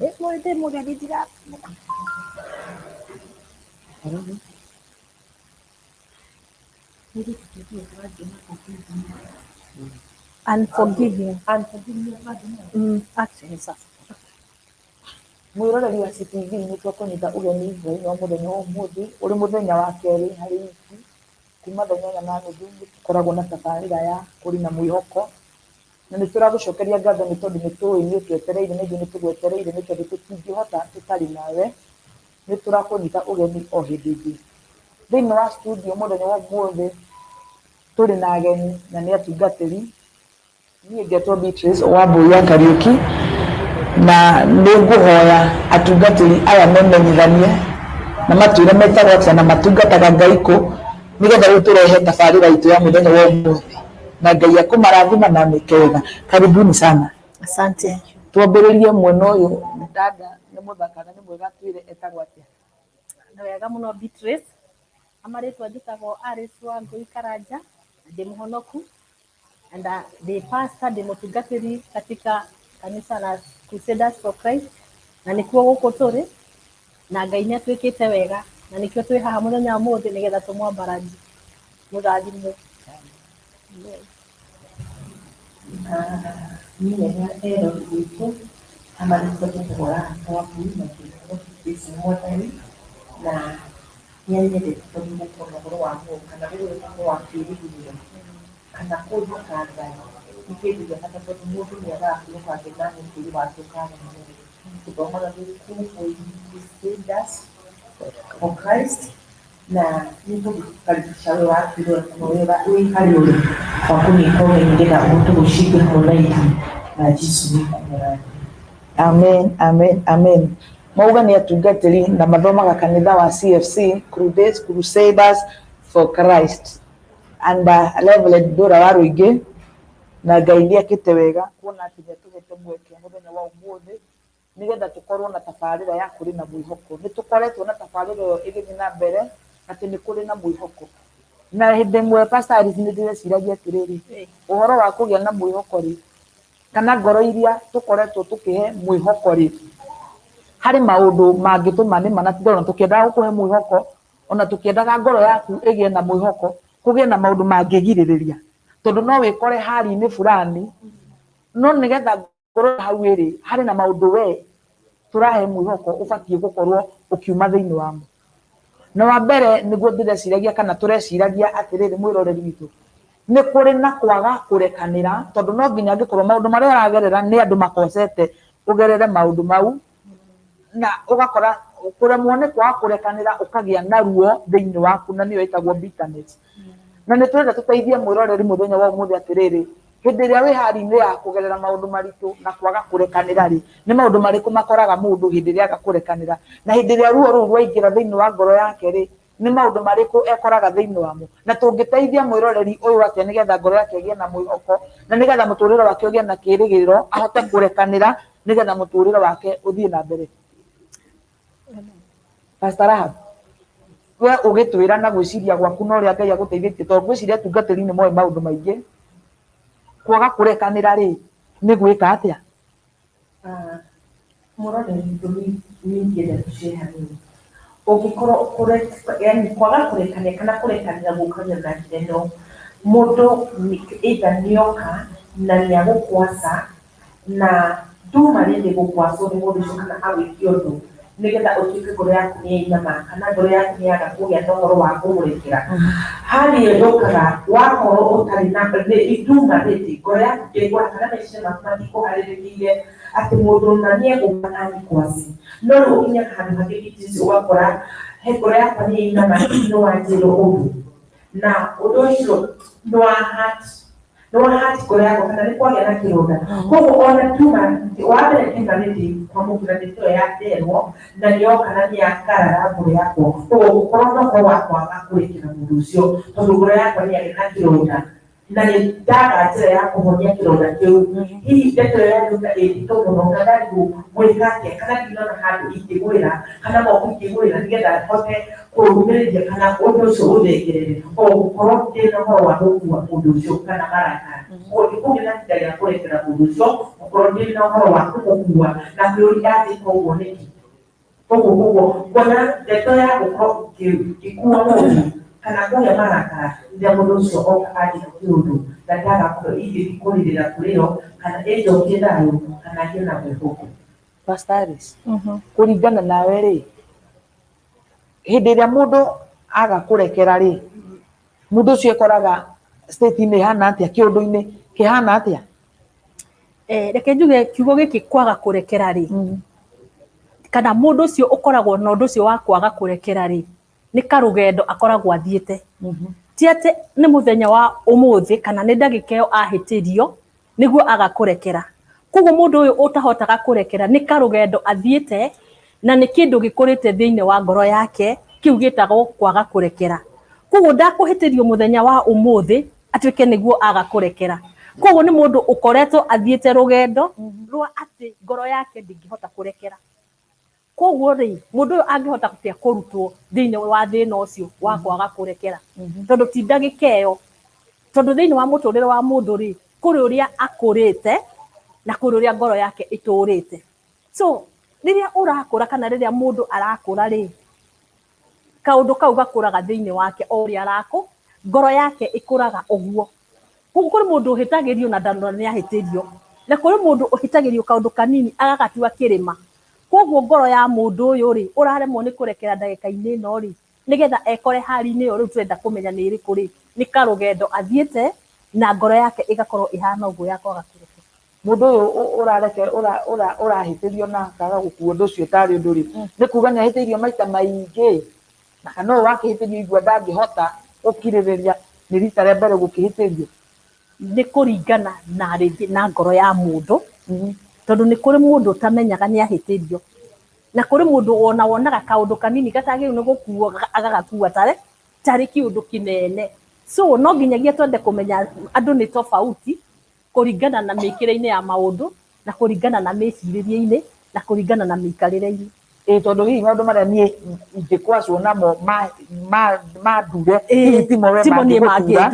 Después de morir de tirar. Unforgiving. Actions. Mwiroreri wa CTV nĩ tũkũnyita ũgeni thĩinĩ wa mũthenya wa ũmũthĩ ũrĩ mũthenya wa kerĩ harĩ wiki kuma thaa 8:30 koragwo na tabarĩra ya kũrĩ na mwĩhoko na nĩ tũragũcokeria ngatho nĩ tondũ nĩ tũĩ nĩ twetereire na ithuĩ nĩ tũgwetereire nĩ tondũ tũtingĩhota tũtarĩ nawe. Nĩ tũrakũnyita ũgeni o hĩndĩ ĩngĩ thĩinĩ wa studio mũthenya wa ũmũthĩ tũrĩ na ageni na nĩ atungatĩri. Niĩ ngetwo Beatrice Wambũi Kariuki na nĩ ngũhoya atungatĩri aya memenyithanie na matwĩre metagwo atĩa na matungataga Ngai kũ nĩgetha rĩu tũrehe tabarĩra itũ ya mũthenya wa ũmũthĩ na Ngai akũmarathima na mĩkega. Karibuni sana. Asante. Twambĩrĩrie mwena ũyũ dada nĩ mũthaka na nĩ mwega, twĩre etagwo atĩa? Nĩ wega mũno Beatrice. Amarĩtwa njĩtagwo Alice Wangũi Karanja, ndĩ mũhonoku and the pastor ndĩ mũtungatĩri katika kanisa la Crusaders for Christ na nĩkuo gũkũ tũrĩ na Ngai nĩ atwĩkĩte wega na nĩkĩo twĩ haha mũthenya wa ũmũthĩ nĩgetha tũmwambararie mũrathimwo. Niĩ nĩ ero gwitũ amarĩtwa njĩtagwo Alice Wangũi na ndĩ mũhonoku na nĩ anyendete tondũ mũkono ũhoro wa Mũndũ kana rĩrĩa ũhoro wa kwĩrĩgĩrĩra kana kũnjũka Ngai nĩ kĩndũ gĩa bata tondũ mũndũ nĩ agaga kwĩrũka na mũtũũrĩre wake ũkaga gũthomaga thukuru Crusaders for Christ na nĩ tũgũkaribisha wĩ wa kwĩrora kana wĩ harĩ ũrĩ wa kũnyita ũgeni nĩgetha ũhote gũcindana hamwe na ithuĩ na Jesũ nĩ kũmũrathima. Amen, amen, amen. Mauga nĩ atungatĩri na mathomaga kanitha wa CFC Crusaders for Christ under Reverend Dora wa Rũingĩ na Ngai nĩ ekĩte wega kuona atĩ nĩ atũhete mweke mũthenya wa ũmũthĩ nĩgetha tũkorwo na tabarĩra ya kũrĩ na mwĩhoko. Nĩ tũkoretwo na tabarĩra ĩyo ĩgĩthiĩ na mbere atĩ nĩ kũrĩ na mwĩhoko na hĩndĩ ĩmwe Pastor Alice nĩ ndĩreciragia atĩrĩrĩ ũhoro wa kũgĩa na mwĩhoko rĩ kana ngoro iria tũkoretwo tũkĩhe mwĩhoko rĩ harĩ maũndũ mangĩtũma nĩ manatindwo na tũkĩendaga gũkũhe mwĩhoko ona tũkĩendaga ngoro yaku ĩgĩe na mwĩhoko kũgĩe na maũndũ mangĩgirĩrĩria tondũ no wĩkore hali-inĩ fulani no nĩgetha ngoro hau ĩrĩ harĩ na maũndũ we tũrahe mwĩhoko ũbatiĩ gũkorwo ũkiuma thĩinĩ wamo. Na wa mbere nĩguo ndĩreciragia kana tũreciragia atĩrĩrĩ mwĩroreri witũ nĩ kũrĩ na kwaga kũrekanĩra tondũ no nginya angĩkorwo maũndũ marĩa ũragerera nĩ andũ makocete ũgerere maũndũ mau na ũgakora kũremwo nĩ kwaga kũrekanĩra ũkagĩa na ruo thĩinĩ waku na nĩyo ĩtagwo bitterness. Na nĩ twenda tũteithie mwĩroreri mũthenya wa ũmũthĩ atĩrĩrĩ hĩndĩ ĩrĩa wĩ hali-inĩ ya kũgerera maũndũ maritũ na kwaga kũrekanĩra rĩ nĩ maũndũ marĩkũ makoraga mũndũ hĩndĩ ĩrĩa aga kũrekanĩra na hĩndĩ ĩrĩa ruo rũu rwaingĩra thĩinĩ wa ngoro yake rĩ nĩ maũndũ marĩkũ ekoraga thĩinĩ wamo na tũngĩteithia mwĩroreri ũyũ atĩa nĩgetha ngoro yake ĩgĩe na mwĩhoko na nĩgetha mũtũũrĩre wake ũgĩe na kĩĩrĩgĩrĩro ahote kũrekanĩra nĩgetha mũtũũrĩre wake ũthiĩ na mbere. Pastor Rahab we ũgĩtwĩra na gwĩciria gwaku na ũrĩa Ngai agũteithĩtie tondũ gwĩciria atungatĩri nĩ moĩ maũndũ maingĩ kwaga kũrekanĩra rĩ nĩ gwĩka atĩa? Mũroreri witũ nĩ ingĩenda tũcĩre hanini ũngĩkorwo yani kwaga kũrekanĩra kana kũrekanĩra gũkaga na njĩra ĩno mũndũ either nĩoka na nĩ agũkwaca na nduma rĩrĩ gũkwacwo nĩ mũndũ ũcio kana agwĩke ũndũ nĩgetha ũtuĩke ngoro yaku nĩ yainama kana ngoro yaku nĩ yaga kũgĩa na ũhoro wa kũmũrekera. Hali ĩyo yũkaga wakorwo ũtarĩ na nduma rĩrĩ ngoro yaku ndĩgũa kana meciria maku matikũharĩrĩkĩire atĩ mũndũ na nĩ egũka na agĩkwaci no rĩu ũkinyaga handũ hangĩ Beatrice ũgakora ngoro yakwa nĩ yainama nĩ wanjĩrwo ũndũ na ũndũ ũcio nĩ wa hati ngoro yakwa kana nĩ kwagĩa na kĩronda koguo ona tuma wa mbere tuma rĩrĩ kwamũkĩra nĩ tũyo yaterwo na nĩyoka na nĩ yakarara ngoro yakwa koguo gũkorwo na ũhoro wa kwaga kũrekera mũndũ ũcio tondũ ngoro yakwa nĩ yarĩ na kĩronda na nĩ ndaga njĩra ya kũhonia kĩronda kĩu hihi ndeto ĩyo yagĩũka ĩritũ mũno na ndarigwo gwĩka atĩa kana ndinona handũ ingĩgũĩra kana moko ingĩgũĩra nĩgetha hote kũrũmĩrĩria kana ũndũ ũcio ũthengerere o gũkorwo ndĩna ũhoro wa gũkua mũndũ ũcio kana marakara kũrĩ na ihinda rĩa kũrekera mũndũ ũcio ũkorwo ndĩrĩ na ũhoro wa kũmũkua na kwĩũria atĩ koguo nĩkĩ. Koguo kuona ndeto ya gũkorwo ngĩkua mũndũ kana kũgĩa marakara rĩrĩa mũndũ ũcio oka andĩka kĩũndũ na ndagakorwo ingĩthiĩ kũrĩrĩra kũrĩ o kana ĩnjokie thayũ kana ngĩe na mwĩhũko. Pastor Alice, kũringana nawe rĩ, hĩndĩ ĩrĩa mũndũ aga kũrekera rĩ, mũndũ ũcio ekoraga state-inĩ ĩhana atĩa, kĩũndũ-inĩ kĩhana atĩa? Reke njuge kiugo gĩkĩ kwaga kũrekera rĩ, kana mũndũ ũcio ũkoragwo na ũndũ ũcio wa kwaga kũrekera rĩ, nĩ karũgendo akoragwo athiĩte. Ti atĩ nĩ mũthenya wa ũmũthĩ kana nĩ ndagĩka ĩyo ahĩtĩrio nĩguo aga kũrekera. Koguo mũndũ ũyũ ũtahotaga kũrekera nĩ karũgendo athiĩte na nĩ kĩndũ gĩkũrĩte thĩinĩ wa ngoro yake, kĩu gĩtagwo kwaga kũrekera. Koguo ndakũhĩtĩrio mũthenya wa ũmũthĩ atuĩke nĩguo aga kũrekera. Koguo nĩ mũndũ ũkoretwo athiĩte rũgendo rwa atĩ ngoro yake ndĩngĩhota kũrekera. Koguo rĩ, mũndũ ũyũ angĩhota gũtia kũrutwo thĩinĩ wa thĩna ũcio wa kwaga kũrekera. Tondũ ti ndagĩka ĩyo, tondũ thĩinĩ wa mũtũrĩre wa mũndũ rĩ, kũrĩ ũrĩa akũrĩte na kũrĩ ũrĩa ngoro yake ĩtũrĩte. So rĩrĩa ũrakũra kana rĩrĩa mũndũ arakũra rĩ, kaũndũ kau gakũraga thĩinĩ wake o ũrĩa arakũ, ngoro yake ĩkũraga ũguo. Koguo kũrĩ mũndũ ũhĩtagĩrio na ndarora nĩ ahĩtĩrio, na kũrĩ mũndũ ũhĩtagĩrio kaũndũ kanini agagatua kĩrĩma. Koguo ngoro ya mũndũ ũyũ rĩ, ũraremwo nĩ kũrekera ndagĩka-inĩ ĩno rĩ, nĩgetha ekore hali-inĩ ĩyo rĩu tũrenda kũmenya nĩ ĩrĩkũ rĩ, nĩ karũgendo athiĩte na ngoro yake ĩgakorwo ĩhana ũguo ya kwaga kũrekera. Mũndũ ũyũ ũrahĩtĩrio na akaga gũkua ũndũ ũcio ũtarĩ ũndũ rĩ, nĩ kuga nĩ ahĩtĩirio maita maingĩ, na kana ũyũ wakĩhĩtĩrio igua ndangĩhota gũkirĩrĩria nĩ rita rĩa mbere gũkĩhĩtĩrio. Nĩ kũringana na rĩngĩ na ngoro ya mũndũ, tondũ nĩ kũrĩ mũndũ ũtamenyaga nĩ ahĩtĩrio, na kũrĩ mũndũ wonaga kaũndũ kanini gatagĩrĩirwo nĩ gũkuo agagakua tarĩ kĩũndũ kĩnene. So no nginyagia twende kũmenya andũ nĩ tofauti kũringana na mĩkĩre-inĩ ya maũndũ na kũringana na mĩcirĩrie-inĩ na kũringana na mĩikarĩre-inĩ. Tondũ hihi maũndũ marĩa niĩ ingĩkwacwo namo ma ndure, hihi timo we mangĩgũtura.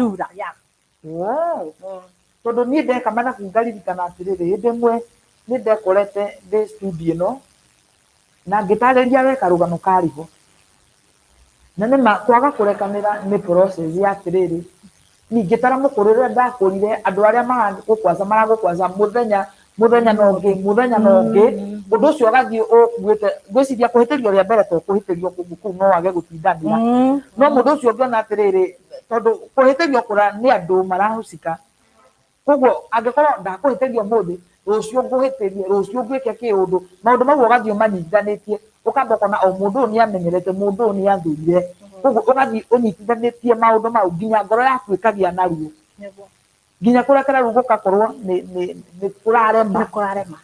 Tondũ niĩ ndeka mathabu ngaririkana atĩrĩrĩ, hĩndĩ ĩmwe nĩ ndekorete ndĩ studio ĩno na ngĩtarĩria we karũgano karĩho, na nĩma kwaga kũrekanĩra nĩ process ya atĩrĩrĩ, ningĩ tara mũkũrĩre ũrĩa ndakũrire, andũ arĩa maragũkwaca mũthenya na ũngĩ, ũndũ ũcio ũgathiĩ ũkuĩte, ngwĩciria kũhĩtĩrio rĩa mbere to kũhĩtĩrio kũu no wage gũtindanĩra, no mũndũ ũcio ũngĩona atĩrĩrĩ, tondũ kũhĩtĩrio kũra nĩ andũ marahusika. Koguo angĩkorwo ndakũhĩtĩrio ũmũthĩ, rũciũ ngũhĩtĩrie, rũciũ ngwĩke kĩũndũ, maũndũ mau ũgathiĩ ũmanyitithanĩtie, ũkamba ũkona o mũndũ ũyũ nĩ amenyerete, mũndũ ũyũ nĩ athũire. Koguo ũgathiĩ ũnyitithanĩtie maũndũ mau nginya ngoro yaku ĩkagĩa na ruo, nginya kũrekera rĩu gũgakorwo nĩ kũrarema.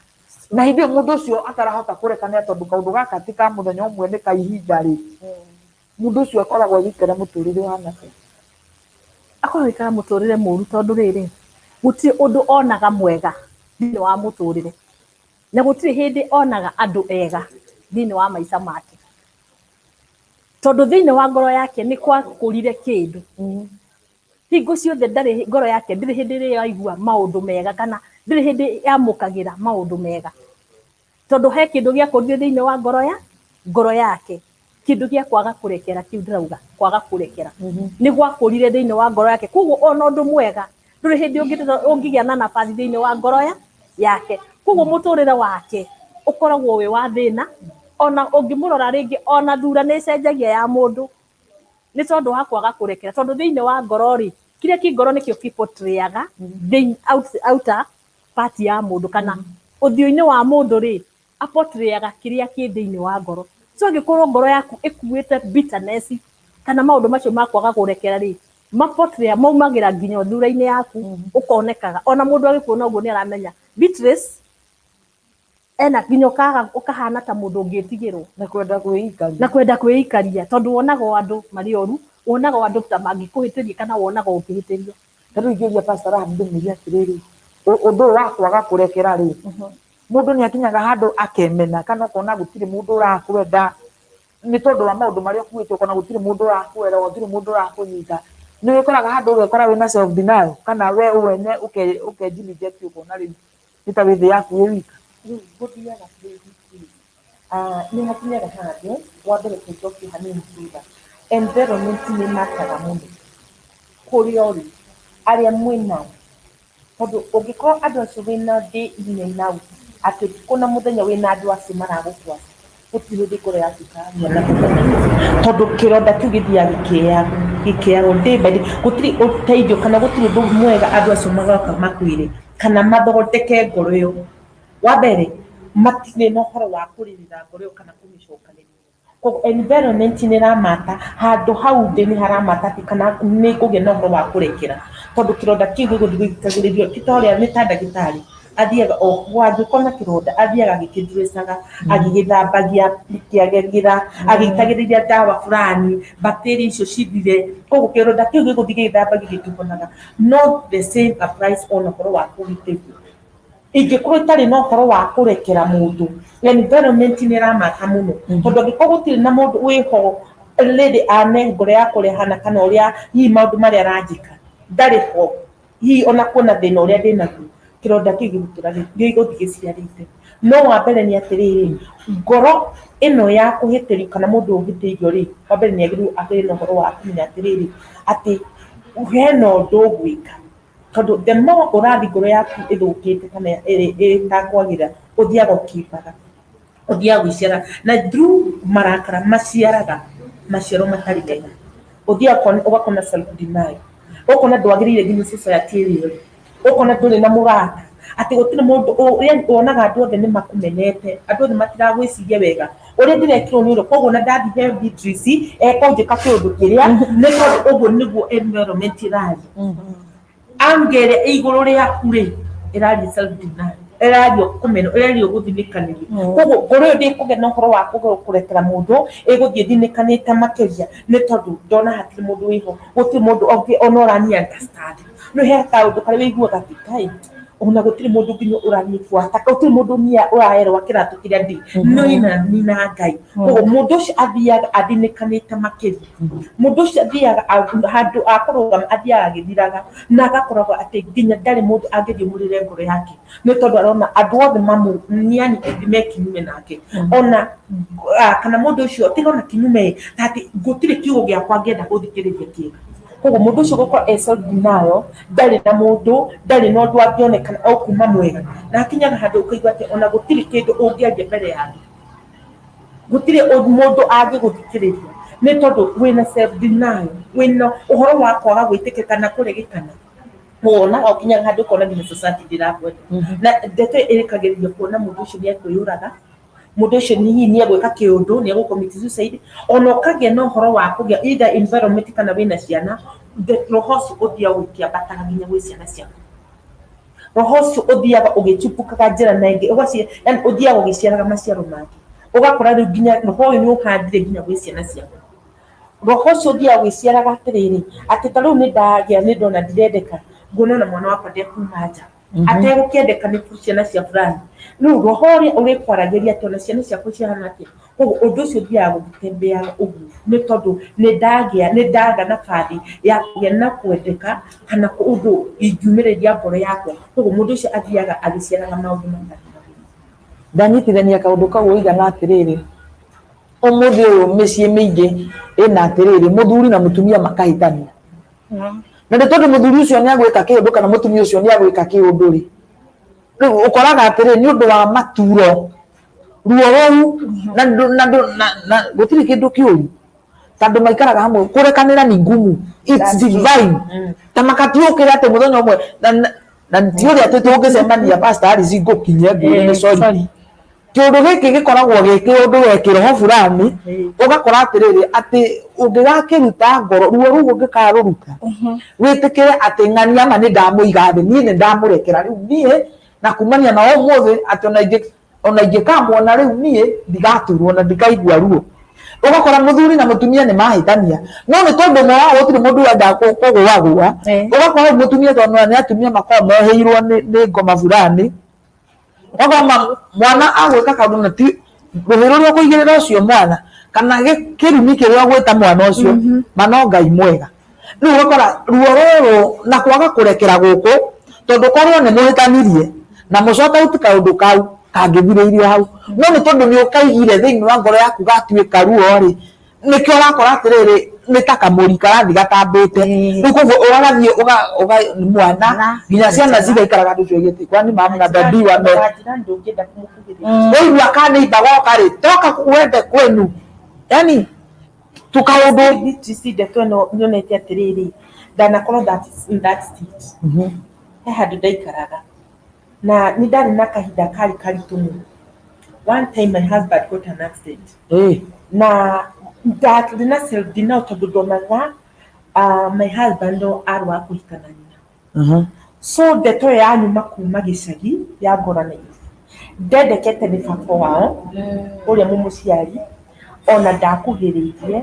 Na hĩndĩ ĩyo mũndũ ũcio atarahota kũrekanĩra tondũ kaũndũ gaka ti ka mũthenya ũmwe nĩ ka ihinda rĩ, mũndũ ũcio akoragwo agĩikara mũtũrĩre ũhana atĩa? Akoragwo agĩikara mũtũrĩre mũru tondũ rĩrĩ, gũtirĩ ũndũ onaga mwega thĩinĩ wa mũtũrĩre, na gũtirĩ hĩndĩ onaga andũ ega thĩinĩ wa maica make, tondũ thĩinĩ wa ngoro yake nĩ gwakũrire kĩndũ. Hingo ciothe ndarĩ ngoro yake ndĩrĩ hĩndĩ ĩrĩa yaigua maũndũ mega kana ndĩrĩ hĩndĩ yamũkagĩra maũndũ mega, tondũ he kĩndũ gĩakũrire thĩinĩ wa ngoro yake, kĩndũ gĩa kwaga kũrekera, kĩu ndĩrauga kwaga kũrekera nĩ gwakũrire thĩinĩ wa ngoro yake. Koguo ona ũndũ mwega ndũrĩ hĩndĩ ũngĩgĩa na nabathi thĩinĩ wa ngoro yake. Koguo mũtũrĩre wake ũkoragwo wĩ wa thĩna, ona ũngĩmũrora rĩngĩ ona thura nĩ ĩcenjagia ya mũndũ nĩ tondũ wa kwaga kũrekera, tondũ thĩinĩ wa ngoro rĩ, kĩrĩa kĩ ngoro nĩkĩo kĩportrayaga outer part ya mũndũ, kana ũthiũ-inĩ wa mũndũ rĩ, aportrayaga kĩrĩa kĩ thĩinĩ wa ngoro. So angĩkorwo ngoro yaku ĩkuĩte bitterness kana maũndũ macio ma kwaga kũrekera rĩ, maportraya maumagĩra nginya thura-inĩ yaku, ũkonekaga ona mũndũ agĩkuona ũguo nĩ aramenya Beatrice ena nginya ũkahana ta mũndũ ũngĩtigĩrwo na kwenda kwĩikaria, tondũ wonaga andũ marĩ oru, wonaga andũ ta mangĩkũhĩtĩria kana wonaga ũkĩhĩtĩrio. Tarĩu ingĩũria Pastor Rahab ndĩmũrie atĩrĩrĩ, ũndũ ũyũ wa kwaga kũrekera rĩ, mũndũ nĩ akinyaga handũ akemena kana ũkona gũtirĩ mũndũ ũrakwenda nĩ tondũ wa maũndũ marĩa ũkuĩte, ũkona gũtirĩ mũndũ ũrakwenda, gũtirĩ mũndũ ũrakũnyita, nä koraga handå å gekora wä na self denial kana we wene ukenjiniject ukona rä nä ta wä thä yaku wä wika rĩu gũthiaga nĩ hakinyaga handũ wa mbere tũcokie hanini thutha environment nĩ makaga mũno kũrĩa ũrĩ arĩa mwĩnao tondũ ũngĩkorwo andũ acio wĩna day in and out atĩ kũna mũthenya wĩna andũ acio maragũkwaca gũtirĩ hĩndĩ ngoro yaku ĩkagĩa tondũ kĩronda kĩu gĩthiaga gĩkĩagwo day by day gũtirĩ ũteithio kana gũtirĩ ũndũ mwega andũ acio magoka makwĩre kana mathondeke ngoro ĩyo wa mbere matirĩ na ũhoro wa kũrĩrĩra ngoro ĩyo kana kũmĩcokanĩrĩria koguo environment nĩ ĩramata handũ hau ndĩ nĩ haramata atĩ kana nĩ ngũgĩa na ũhoro wa kũrekera tondũ kĩronda kĩu gĩgũthiĩ gĩgĩthikagĩrĩrio ti ta ũrĩa nĩ ta ndagĩtarĩ athiaga angĩkorwo na kĩronda athiaga agĩkĩndresaga agĩgĩthambagia gĩkĩagagĩra agĩitagĩrĩria ndawa fulani bacteria icio cithire koguo kĩronda kĩu gĩgũthiĩ gĩgĩthambagio gĩtibũnaga no the same applies on ũhoro wa kũgitĩrio ingĩkorwo itarĩ na ũhoro wa kũrekera mũndũ environment nĩ ĩramata mũno tondũ angĩkorwo gũtirĩ na mũndũ wĩho rĩrĩ ane ngoro ya kũrehana kana ũrĩa hihi maũndũ marĩa aranjĩka ndarĩ ho hihi ona kuona thĩna ũrĩa ndĩnaguo kĩronda kĩu gĩgũthiĩ gĩciarĩte no wa mbere nĩ atĩrĩrĩ ngoro ĩno ya kũhĩtĩrio kana mũndũ ũhĩtĩirio rĩ wa mbere nĩ agĩrĩirwo na ũhoro wa kũmenya atĩrĩrĩ atĩ hena ũndũ ũgwĩka tondũ the more ũrathiĩ ngoro yaku ĩthũkĩte kana ĩtakwagĩra ũthiaga ũkĩimbaga ũthiaga gwĩciara na through marakara maciaraga maciaro matarĩ mega ũthiaga ũgakona self denial ũkona ndwagĩrĩire nginya society ĩrĩa ũkona ndũrĩ na mũrata atĩ gũtirĩ mũndũ wonaga andũ othe nĩ makũmenete andũ othe matiragwĩciria wega ũrĩa ndĩrekĩrwo nĩ ũrĩa koguo na ndathiĩ he Beatrice ekũnjĩka kĩũndũ kĩrĩa nĩ tondũ ũguo nĩguo environment ĩrathiĩ anga ĩrĩa igũrũ rĩaku rĩ ĩraria self denial ĩraria kũmena ĩraria gũthinĩkanĩrio koguo ngoro ĩyo ndĩkũgĩa na ũhoro wa kũrekera mũndũ ĩgũthiĩ ĩthinĩkanĩte makĩria nĩ tondũ ndona hatirĩ mũndũ wĩho gũtirĩ mũndũ ona ũrani understand no he kaũndũ karĩa wĩiguaga atĩ ona gũtirĩ mũndũ nginya ũranibuata gũtirĩ mũndũ nia ũraerwo kĩratũ kĩrĩa ndĩ no ina Ngai koguo mũndũ ũcio athiaga athinĩkanĩte makĩria mũndũ ũcio athiaga handũ akũrũgama athiaga agĩthiraga na agakoragwo atĩ nginya ndarĩ mũndũ angĩthiĩ mũrĩre ngoro yake nĩ tondũ arona andũ othe yani me kinyume nake ona kana mũndũ ũcio tiga ona kinyume atĩ gũtirĩ kiugo gĩakwa angĩenda gũthikĩrĩria kĩega koguo mũndũ ũcio gũkorwo self denial ndarĩ na mũndũ ndarĩ na ũndũ angĩonekana o kuma mwega na akinyaga handũ ũkaigua atĩ ona gũtirĩ kĩndũ ũngĩaria mbere ya andũ gũtirĩ mũndũ angĩgũthikĩrĩria nĩ tondũ wĩna self denial wĩna ũhoro wa kwaga gwĩtĩkĩka na kũregekana wonaga ũkinyaga handũ ũkona nginya society ndĩrakwenda na ndeto ĩrĩkagĩrĩria kuona mũndũ ũcio nĩ ekwĩyũraga mũndũ ũcio nĩ egwĩka kĩũndũ nĩ egũcommit suicide ona ũkagĩa na ũhoro wa kũgĩa either environment kana wĩna ciana roho ũcio ũthiaga ũkĩambataga nginya gwĩ ciana ciaku roho ũcio ũthiaga ũgĩchupukaga njĩra na ĩngĩ yani ũthiaga ũgĩciaraga maciaro mangĩ ũgakora rĩu nginya roho ũyũ nĩ ũhandire nginya gwĩ ciana ciaku roho ũcio ũthiaga ũgĩciaraga atĩrĩrĩ atĩ ta rĩu nĩ ndagĩa nĩ ndona ndirendeka nguona ona mwana wakwa ndekuma nja ategũkĩendeka nĩ ciana cia fulani rĩu roho ũrĩa ũrĩkwaragĩria atĩ ona ciana ciaku cihana atĩa koguo ũndũ ũcio ũthiaga gũgĩtembeaga ũguo nĩ tondũ nĩ ndaga nabathi ya kũgĩa na kwendeka kana ũndũ ingiumĩrĩria ngoro yakwa koguo mũndũ ũcio athiaga agĩciaraga maũndũ ndanyitithania kaũndũ kau ũigana atĩrĩrĩ ũmũthĩ ũyũ mĩciĩ mĩingĩ ĩna atĩrĩrĩ mũthuri na mũtumia makahĩtania na nĩ tondũ mũthuri ũcio nĩ agwĩka kĩũndũ kana mũtumia ũcio nĩ agwĩka kĩũndũ rĩ rĩu ũkoraga atĩrĩrĩ nĩ ũndũ wa maturo ruo rũu na gũtirĩ kĩndũ kĩũru tondũ maikaraga hamwe kũrekanĩra nĩ ngumu it's divine ta makatiũkĩra atĩ mũthenya ũmwe na ti ũrĩa atĩ tũngĩcemania pastor Alice ngũkinye ngũrĩ nĩ sorry kĩũndũ gĩkĩ gĩkoragwo gĩ kĩũndũ wekĩroho fulani ũgakora atĩrĩrĩ atĩ ũngĩgakĩruta ngoro ruo rũu ũngĩkarũruta wĩtĩkĩre atĩ ng'ania ma nĩ ndamũiga thĩ niĩ nĩ ndamũrekera rĩu niĩ na kumania na ũmũthĩ atĩ ona ingĩkamuona rĩu niĩ ndigaturwo na ndikaigua ruo ũgakora mũthuri na mũtumia nĩ mahĩtania no nĩ tondũ mwao gũtirĩ mũndũ wendaga kũgũagũa ũgakora mũtumia tondũ nĩ atumia makoragwo mehĩirwo nĩ ngoma fulani ũgakora mwana agwĩka kaũndũ na ti rũhĩ rũrĩa ũkũigĩrĩra ũcio mwana kana kĩrumi kĩrĩa ũgwĩta mwana ũcio ma no Ngai mwega riu gukora ruo ruru na kwaga kurekera guku tondu korwo ni muhitanirie na mucoka utika undu kau kangithiriirio hau no ni tondu ni ukaigire thiini wa ngoro yaku gatuika ruo ri nikio wakora atiriri ni ta kamuri karathi gatambite riu koguo uragathie uga mwana nginya ciana cigaikaraga nducio giti kwani mamu na dadi wa me oigua kaneiba goka ri toka kuende kwenu yani tukaundu ndeto ĩno nyonete atĩrĩrĩ ndanakorwo in that state he handũ ndaikaraga na nĩ ndarĩ na kahinda karĩ karitũ mũno. One time my husband got an accident na ndarĩ na self denial tondũ ndonaga my husband arũa kũhikana nyina so ndeto ĩyo yanyuma kuma gĩcagi ya ngorana ndendekete nĩ baba wao ũrĩa mũmũciari ona ndakuhĩrĩirie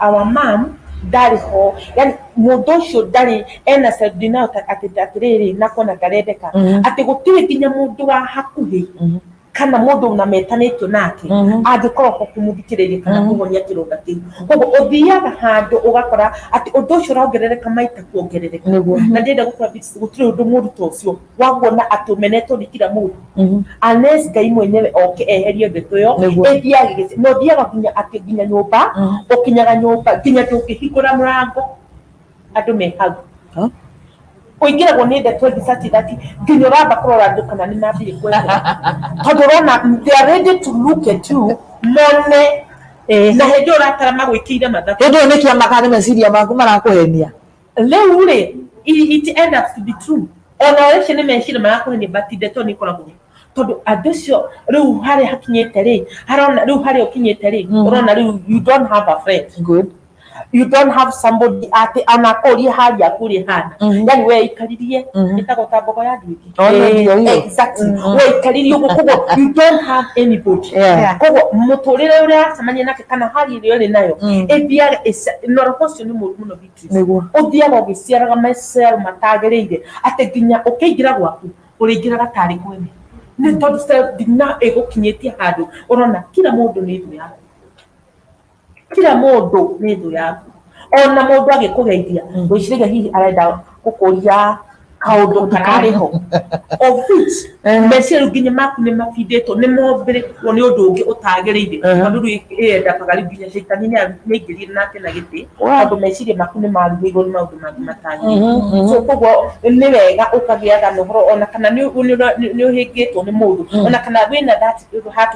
our mom ndarĩ ho yani mũndũ ũcio ndarĩ ena self denial atĩrĩrĩ na kona ndarendeka atĩ gũtirĩ nginya mũndũ wa hakuhĩ kana mũndũ ũnametanĩtio nake angĩkorwo ho kũmũthikĩrĩria kana kũhonia kĩronda kĩu. Koguo ũthiaga handũ ũgakora atĩ ũndũ ũcio ũrongerereka maita kuongerereka na ndĩrenda gũkora gũtirĩ ũndũ mũru ta ũcio wa kuona atĩ ũmenetwo nĩ kila mũndũ unless Ngai mwenyewe oke eherie ndeto ĩyo ĩthiage no thiaga nginya atĩ nginya nyũmba ũkinyaga nyũmba nginya ndũngĩhingũra mũrango andũ me hau uingiragwo nĩ ndeto ĩngĩ nginya ũramba kũrora andũ kana nĩ mambire kwenda tondũ ũrona they are ready to look at you mone na hĩndĩ ũratara magwĩkĩire mathabu hĩndĩ ĩyo nĩ kĩama kana meciria maku marakũhenia rĩu rĩ it ends up to be true ona ũrĩcio nĩ meciria marakũhenia but ndeto nĩ ikoragwo tondu andũ acio rĩu harĩa hakinyĩte rĩ harona rĩu harĩa ũkinyĩte rĩ ũrona rĩu you don't have a friend good you don't have somebody ati anakoria hali akuri hana yani wewe ikaririe itago mbogo ya ndwiki exactly wewe ikaririe kuko you don't have anybody kuko muturire uria samanye nake kana hali ile ile nayo ebia no question ni muno bitu othiaga giciaraga myself matagereire ati ginya ukiingira gwaku uringira gatari kwene ni tondu self dina egukinyetie handu urona kila mundu ni ndu yake kila mundu nĩ thũ yaku ona mundu agĩkũgeithia gwĩciragia hihi arenda gũkũria kaũndũ kararĩ ho of which meciria nginya maku nĩ mabindĩtwo nĩ mombĩrĩtwo nĩ ũndũ ũngĩ ũtagĩrĩire tondũ rĩu ĩrenda pagari nginya caitani nĩ aingĩrire nake na gĩtĩ tondũ meciria maku nĩ marugĩirwo nĩ maũndũ mangĩ matagĩrĩire so koguo nĩ wega ũkagĩaga na ũhoro ona kana nĩ ũhĩngĩtwo nĩ mũndũ ona kana wĩna that heart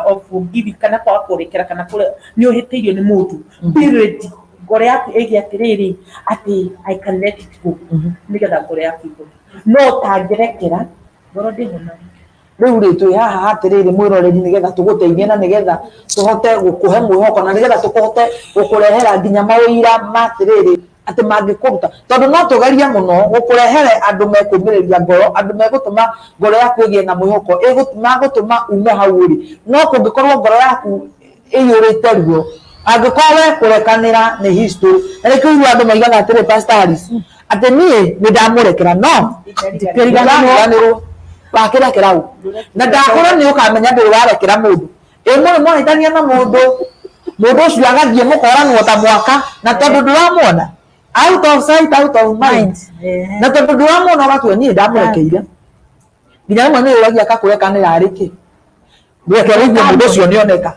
of forgiving kana kwaga kũrekera kana nĩ ũhĩtĩirio nĩ mũndũ be ready ngoro yaku ĩgĩ atĩrĩrĩ atĩ I can let it go nĩgetha ngoro yaku igũrũ no ũtangĩrekera ngoro ndĩhonaga rĩu rĩ twĩ haha atĩrĩrĩ mwĩroreri nĩgetha tũgũteithie na nĩgetha tũhote gũkũhe mwĩhoko na nĩgetha tũhote gũkũrehera nginya maũira ma atĩrĩrĩ atĩ mangĩkũruta tondũ no tũgerie mũno gũkũrehere andũ mekũmĩrĩria ngoro andũ megũtũma ngoro yaku ĩgĩe na mwĩhoko magũtũma ume hau ũrĩ no kũngĩkorwo ngoro yaku ĩiyũrĩte ruo angĩkorwo we kũrekanĩra nĩ history na nĩkĩo igua andũ maigaga atĩrĩ Pastor Alice atĩ niĩ nĩ ndamũrekera no ndikĩriganĩrwo wakĩrekera ũ na ndakorwo nĩ ũkamenya ndũrĩ warekera mũndũ mũrĩ mwahĩtania na mũndũ ũcio agathiĩ mũkoranwo ta mwaka na tondũ ndũramwona out of sight out of mind na tondũ ndũramwona ũgatua niĩ ndamũrekeire nginya rĩmwe nĩ ũragia kakũrekanĩra arĩkĩ ndũrekera ũguo mũndũ ũcio nĩoneka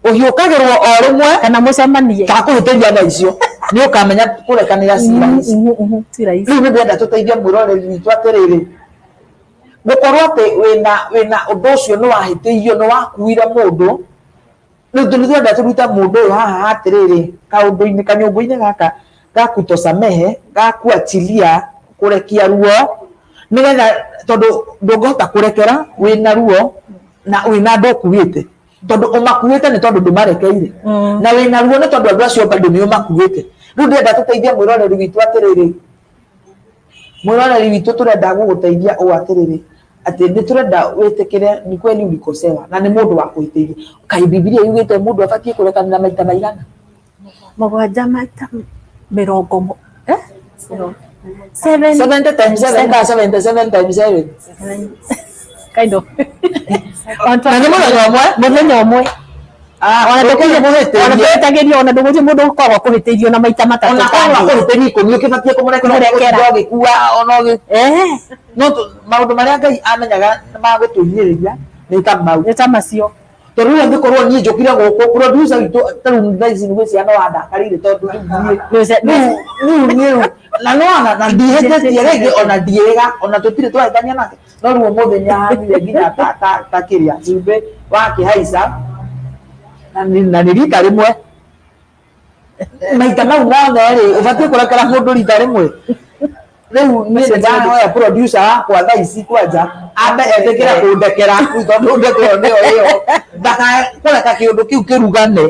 ũhiũkagĩrwo o rĩmwe kana mũcemanie kakũhĩtĩria na icio nĩ ũkamenya kũrekanĩra rĩu nĩ ndĩrenda tũteithie mwĩroreri witũ atĩrĩrĩ gũkorwo atĩ wĩna ũndũ ũcio nĩ wahĩtĩirio nĩ wakuire mũndũ rĩu tũrenda tũrute mũndũ ũyũ haha atĩrĩrĩ kaũndũ-inĩ kanyũmbũ-inĩ gaka ga kutosamehe ga kuachilia kũrekia ruo nĩgetha tondũ ndũngĩhota kũrekera wĩna ruo na wĩna andũ ũkuĩte tondũ ũmakuĩte nĩ tondũ ndũmarekeire na wĩna ruo nĩ tondũ andũ acio bado nĩ ũmakuĩte rĩu ndĩrenda tũteithie mwĩroreri witũ atĩrĩrĩ mwĩroreri witũ tũrenda gũgũteithia ũũ atĩrĩrĩ atĩ nĩ tũrenda wĩtĩkĩre ni kweli ulikosewa na nĩ mũndũ wa kũhĩtĩirie kaĩ Biblia yugĩte mũndũ abatiĩ kũrekanĩra maita maigana mũgwanja maita mĩrongo 70 times 7 ka 77 times 7 kind of na nĩ mũthenya ũmwe ona ndũgũtagerio ona ndũgũthiĩ mũndũ ũkoragwo kũhĩtĩirio na maita matatũ ona korwo kũhĩtĩrio ikũmi ũkĩbatie kũmũrekera gĩkua ona no maũndũ marĩa Ngai amenyaga ma gũtũhinyĩrĩria nĩ ta macio tondũ rĩu angĩkorwo niĩ njũkire gũkũ producer witũ tarĩu thaa ici nĩ ciana wandakarĩire tondũ niĩ na no ndihĩtĩtie rĩngĩ ona ndiĩga ona tũtirĩ twahĩtania nake no rĩu ũmũthĩ nĩahanire nginya ta kĩrĩa cumbĩ wakĩhaica na nĩ rita rĩmwe maita mau mothe rĩ ũbatiĩ kũrekera mũndũ rita rĩmwe rĩu niĩ ndahoya producer wakwa thaa ici kwanja ambe etĩkĩre kũndekera tondũ ndekero nĩyo ĩyo ndakũreka kĩũndũ kĩu kĩrugane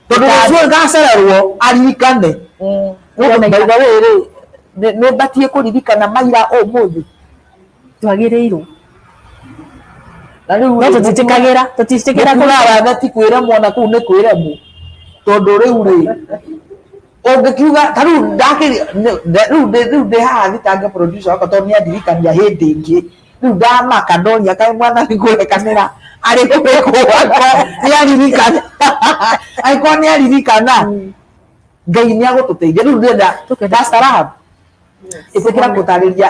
tondũ rũciũ ngacererwo aririkane maiga wĩrĩ nĩ batiĩ kũririkana maira ũmũthĩ twagĩrĩirwo na rĩu tũtiĩtĩkagĩra kũrara ti kwĩremwo na kũu nĩ kwĩremwo tondũ rĩu rĩ ũngĩkiuga tarĩu rĩu ndĩ haha thitange producer wakwa tondũ nĩandirikania hĩndĩ ĩngĩ rĩu ndamaka ndoria kaĩ mwana nĩkũrekanĩra arĩ kũrĩkwo wakwa nĩaririkana angĩkorwo nĩaririkana Ngai nĩagũtũteithia rĩu ndĩrenda ndastarab ĩtĩkĩra gũtarĩria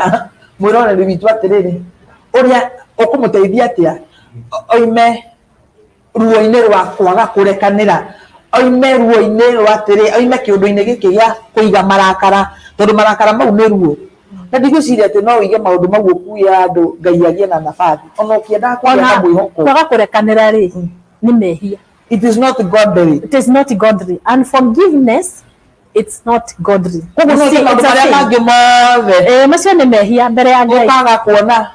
mwĩroreri witũ atĩrĩrĩ ũrĩa ũkũmũteithia atĩa oime ruo-inĩ rwa kwaga kũrekanĩra oime ruo-inĩ rwa atĩrĩ oime kĩũndũ-inĩ gĩkĩ gĩa kũiga marakara tondũ marakara mau nĩ ruo na ndigwĩciria atĩ no ũige maũndũ mau ũkuie andũ Ngai agĩe na nabathi ona ũkĩendaga kũgĩa na mwĩhoko kwaga kũrekanĩra rĩ nĩ mehia. It is not godly. It is not godly. And forgiveness, it's not godly. Macio nĩ mehia mbere ya Ngai. Ũkaga kuona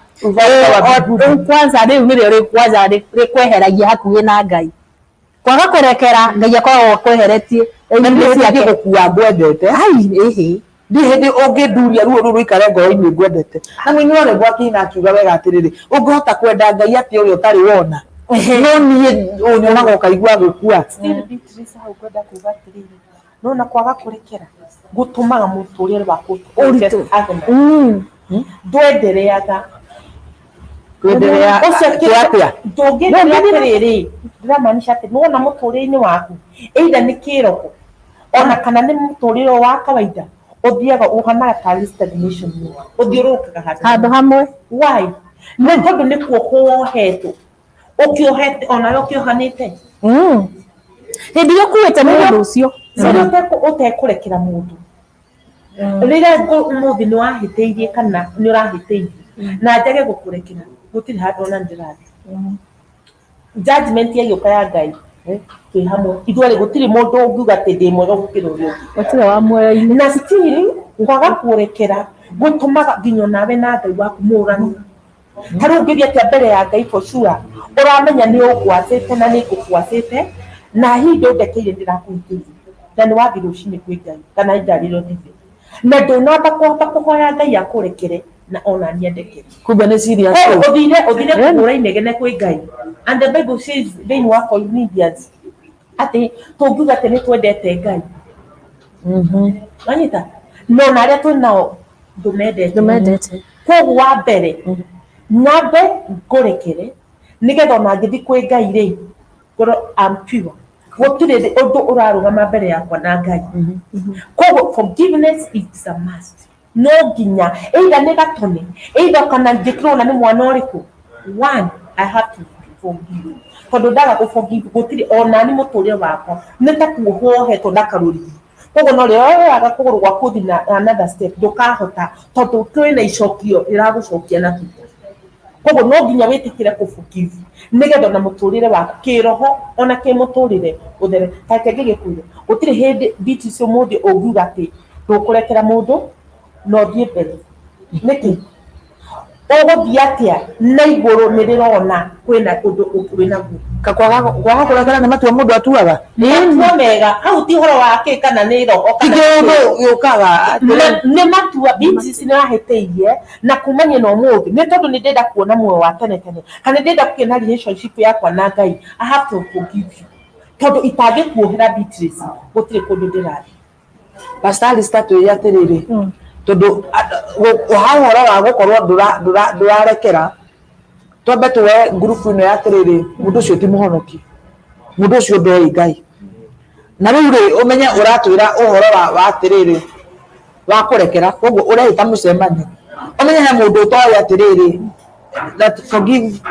kwanza rĩu nĩrĩo rĩkwanza rĩkweheragia hakuhĩ na Ngai. Kwaga kũrekera Ngai akoragwo akweheretie ciake gũkua ngwendete. Ndĩ hĩndĩ ũngĩnduria ruo rũrũ ikare ngoro-inĩ ngwendete. Na mũini wothe gwakĩina akiuga wega atĩrĩrĩ ũngĩhota kwenda Ngai atĩ ũrĩa ũtarĩ wona no niĩ ũnyonaga ũkaigua gũkua. No na kwaga kũrekera gũtũmaga mũtũrĩre waku ndwendereaga ndũngĩrĩrĩ ndĩramaanisha atĩ nĩwona mũtũrĩre-inĩ waku either nĩ kĩroko ona kana nĩ mũtũrĩre wa kawaida ũthiaga ũhanaga ta stagnation ũthiũrũrũkaga handũ hamwe. Why? Nĩ tondũ nĩkuo kwohetwo ũkĩohete onawe ũkĩohanĩte hĩndĩ ĩyo ũkuĩte mũndũ ũcio ũtekũrekera mũndũ rĩrĩa ũmũthĩ nĩ wahĩtĩirie kana nĩ ũrahĩtĩirie na njage gũkũrekera gũtirĩ handũ ona ndĩrathiĩ judgment yagĩũka ya Ngai twĩ hamwe ithuerĩ gũtirĩ mũndũ ũngiuga atĩ ndĩ mwega gũkĩra ũrĩa ũngĩ gũtirĩ wa muoyo-inĩ na still kwaga kũrekera gũtũmaga nginya nawe na Ngai waku mũũrani. Tarĩu ũngĩthiĩ atĩa mbere ya Ngai for sure ũramenya nĩ ũgwacĩte na nĩ ngũgwacĩte na hihi ndũndekeire ndĩrakũhĩtĩirie na nĩ wathiĩ rũcinĩ kwĩ Ngai kana ndarĩrwo ndithĩ na ndũnamba kũhota kũhoya Ngai akũrekere na ona niendekere. Kumbe nĩ serious ũthire kũhũra inegene kwĩ Ngai. And the Bible says thĩinĩ wa Corinthians atĩ tũngiuga atĩ nĩ twendete Ngai wanyita no na arĩa twĩ nao ndũmendete. Koguo wa mbere nyambe ngũrekere nĩgetha ona ngĩthiĩ kwĩ Ngai rĩ ngorwo I'm pure gũtirĩ ũndũ ũrarũgama mbere yakwa na Ngai. Koguo forgiveness is a must. No nginya either nĩ gatone either kana ngĩkĩrwo na nĩ mwana ũrĩkũ one I have to forgive tondũ ndaga gũforgive gũtirĩ ona nĩ mũtũrĩre wakwa nĩ ta kuohetwo na karũrigi. Koguo no rĩoyaga kũgũrũ gwaku thiĩ na another step ndũkahota tondũ twĩ na icokio ĩragũcokia na tuta. Koguo no nginya wĩtĩkĩre kũforgive nĩgetha na mũtũrĩre waku kĩroho ona kĩmũtũrĩre ũthere. Kake ngĩgĩkwĩre gũtirĩ hĩndĩ biti icio mũndũ ũngiuga atĩ ndũkũrekera mũndũ no thiĩ mbere nĩkĩ ũgũthiĩ atĩa na igũrũ nĩ rĩrona kwĩna ũndũ ũkĩrĩ naguo. Kwaga kũrekera nĩ matua mũndũ atuaga matua mega hau ti ũhoro wa kĩ kana nĩ roho kana yũkaga nĩ matua biti ici nĩrahĩtĩirie na kumania na ũmũthĩ nĩ tondũ nĩ ndĩrenda kuona muoyo wa tene tene kana ndĩrenda kũgĩa relationship yakwa na Ngai. I have to forgive you tondũ itangĩkuohera biti ici gũtirĩ kũndũ ndĩrathiĩ. Pastor Alistair twĩ atĩrĩrĩ tondũ ũhoro wa gũkorwo ndũrarekera twambe tũwe ngurubu ĩno ya atĩrĩrĩ mũndũ ũcio ti mũhonoki mundu ucio ndoi Ngai na riu ri umenye uratwira uhoro wa atiriri wa kurekera koguo urehita mucemani umenye he mundu utoi atiriri that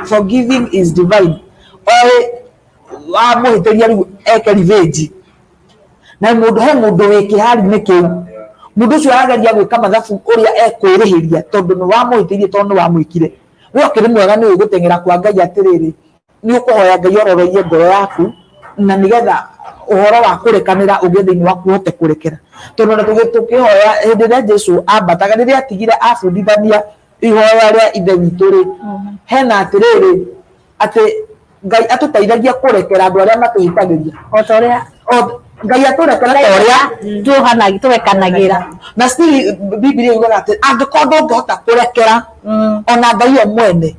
forgiving is divine wa muhitiria riu eke revenge na he mundu wiki hari ni kiu mundu ucio arageria gwika mathabu uria ekwirihiria tondu ni wa muhitirie tondu wa mwikire we okiri mwega ni ugutengera kwa Ngai atiriri ni ukuhoya Ngai ororoiye ngoro yaku na nigetha uhoro wa kurekanira ugie thiini waku hote kurekera tondu na tukihoya hindi ria Jesu ambataga riria atigire abundithania ihoya ria ithe witu ri hena atiriri ati Ngai atutaithagia kurekera andu aria matuhitagiria otoria Ngai aturekera toria turekanagira na still Biblia yugaga ati angikorwo ndungihota kurekera ona Ngai o mwene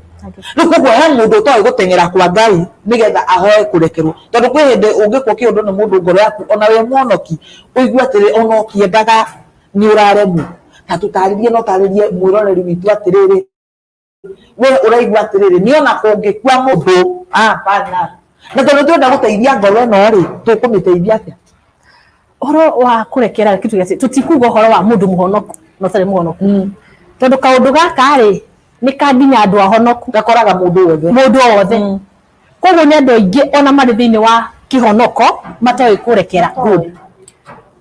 riu koguo he mundu utoi gutengera kwa Ngai nigetha ahoe kurekerwo tondu kwi hindi ungikwo kiundu ni mundu ngoro yaku ona we mwonoki uigua atiri ona ukiendaga ni uraremwo na tutaririe no taririe mwiroreri witu atiriri we uraigua atiriri ni ona kungikua mundu pana na tondu turenda guteithia ngoro ino ri tukumiteithia atia horo wa kurekera kitu gĩaci tutikuga horo wa mundu muhonoku no tari muhonoku tondu kaundu gaka ri ni kanginya andu ahonoku gakoraga mundu wothe koguo ni andu aingi ona mari thiini wa kihonoko matoi kurekera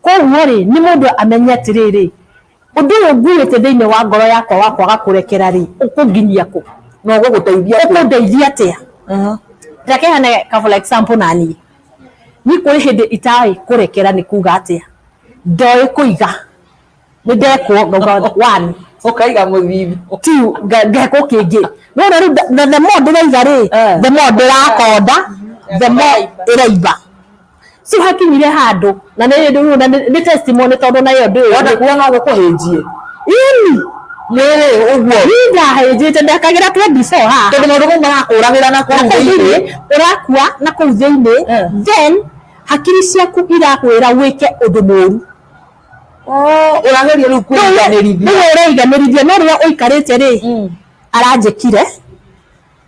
koguo ri ni mundu amenye atiriri undu uyu nguite thiini wa ngoro yakwa wa kwaga kurekera ri ukunginyia ku no ukundeithia atia reke hane ka for example nani ni kuri hindi itai kurekera ni kuga atia ndoi kuiga ni ndekwo ngauga one ukaiga muthithi tu ngeko kingi no na the more ndĩraiga ri the more ndĩrakonda the more ĩraiba si hakinyire handu na nĩ testimony tondu nayo ndĩ kuona no gukuhinjie ini mwere uguo ndahinjite ndakagira 24 ha tondu maundu mau marakuragira na kuu thiini urakua na kuu thiini then hakiri ciaku irakwira wike undu mũru urageria riu kuiganirithia uraiganirithia no ria uikarite ri aranjikire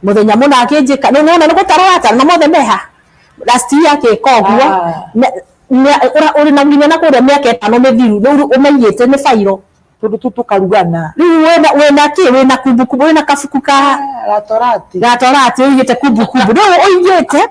muthenya muna akinjika no nona nigutarata na mothe meha last year ke koguo uri na nginya na kuria miaka 5 mithiru riu umenyite ni fairo tondu tukarugana riu wena ki wena kumbukumbu wena kafuku ka gatorati uyite kumbukumbu no uyite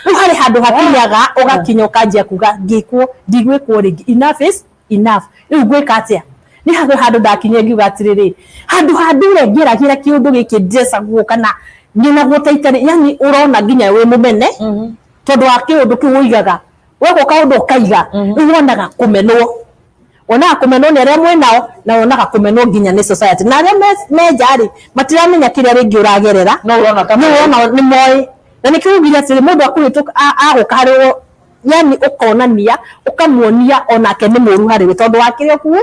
riu hari handu hakinyaga ugakinya ukanjia kuga ngikwo ndigwikwo ringi enough is enough riu gwika atia ni handu ndakinye ngiuga atiriri handu rengeragira kiundu giki ndesa guka na ngina gutaitari yani urona nginya we mumene tondu wa kiundu kiu uigaga wego kaundu kaiga uwonaga kumenwo ona kumenwo ni aria mwenao na onaga kumenwo nginya ni society na aria mejari matiramenya kiria ringi uragerera no urona kama ni moi na nikiugira atiri mundu akurituka aguka hariwo yani ukonania ukamuonia onake ni muru hariwe tondu wa kiria kuwe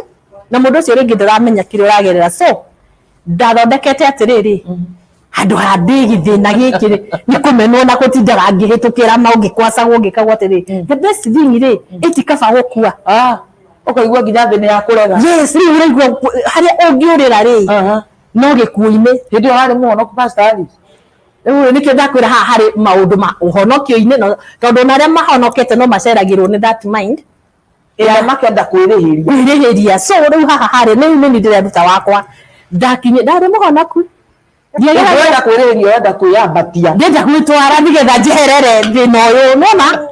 na mundu ucio ringi ndaramenya kiria uragerera so ndathondekete atiriri handu handi githina giki ni kumenwo na gutindaga ngihitukira na ungikwacagwo ngikagwo atiri the best thing ri itikaba gukua ukaigua nginya thini ya kurega yes riu uraigua haria ungiurira ri no gikuo-ini hindi o hari muhonoku pastor Alice riu nikio ndakwira haha hari maundu ma uhonokio-ini no tondu na aria mahonokete no maceragirwo ni that mind ira makenda kwirihiria so riu haha hari ni ndireruta wakwa ndakinye ndari muhonoku ndiagera kwirihiria wenda kwiyambatia ndeja gwitwara nigetha njeherere thina uyu nona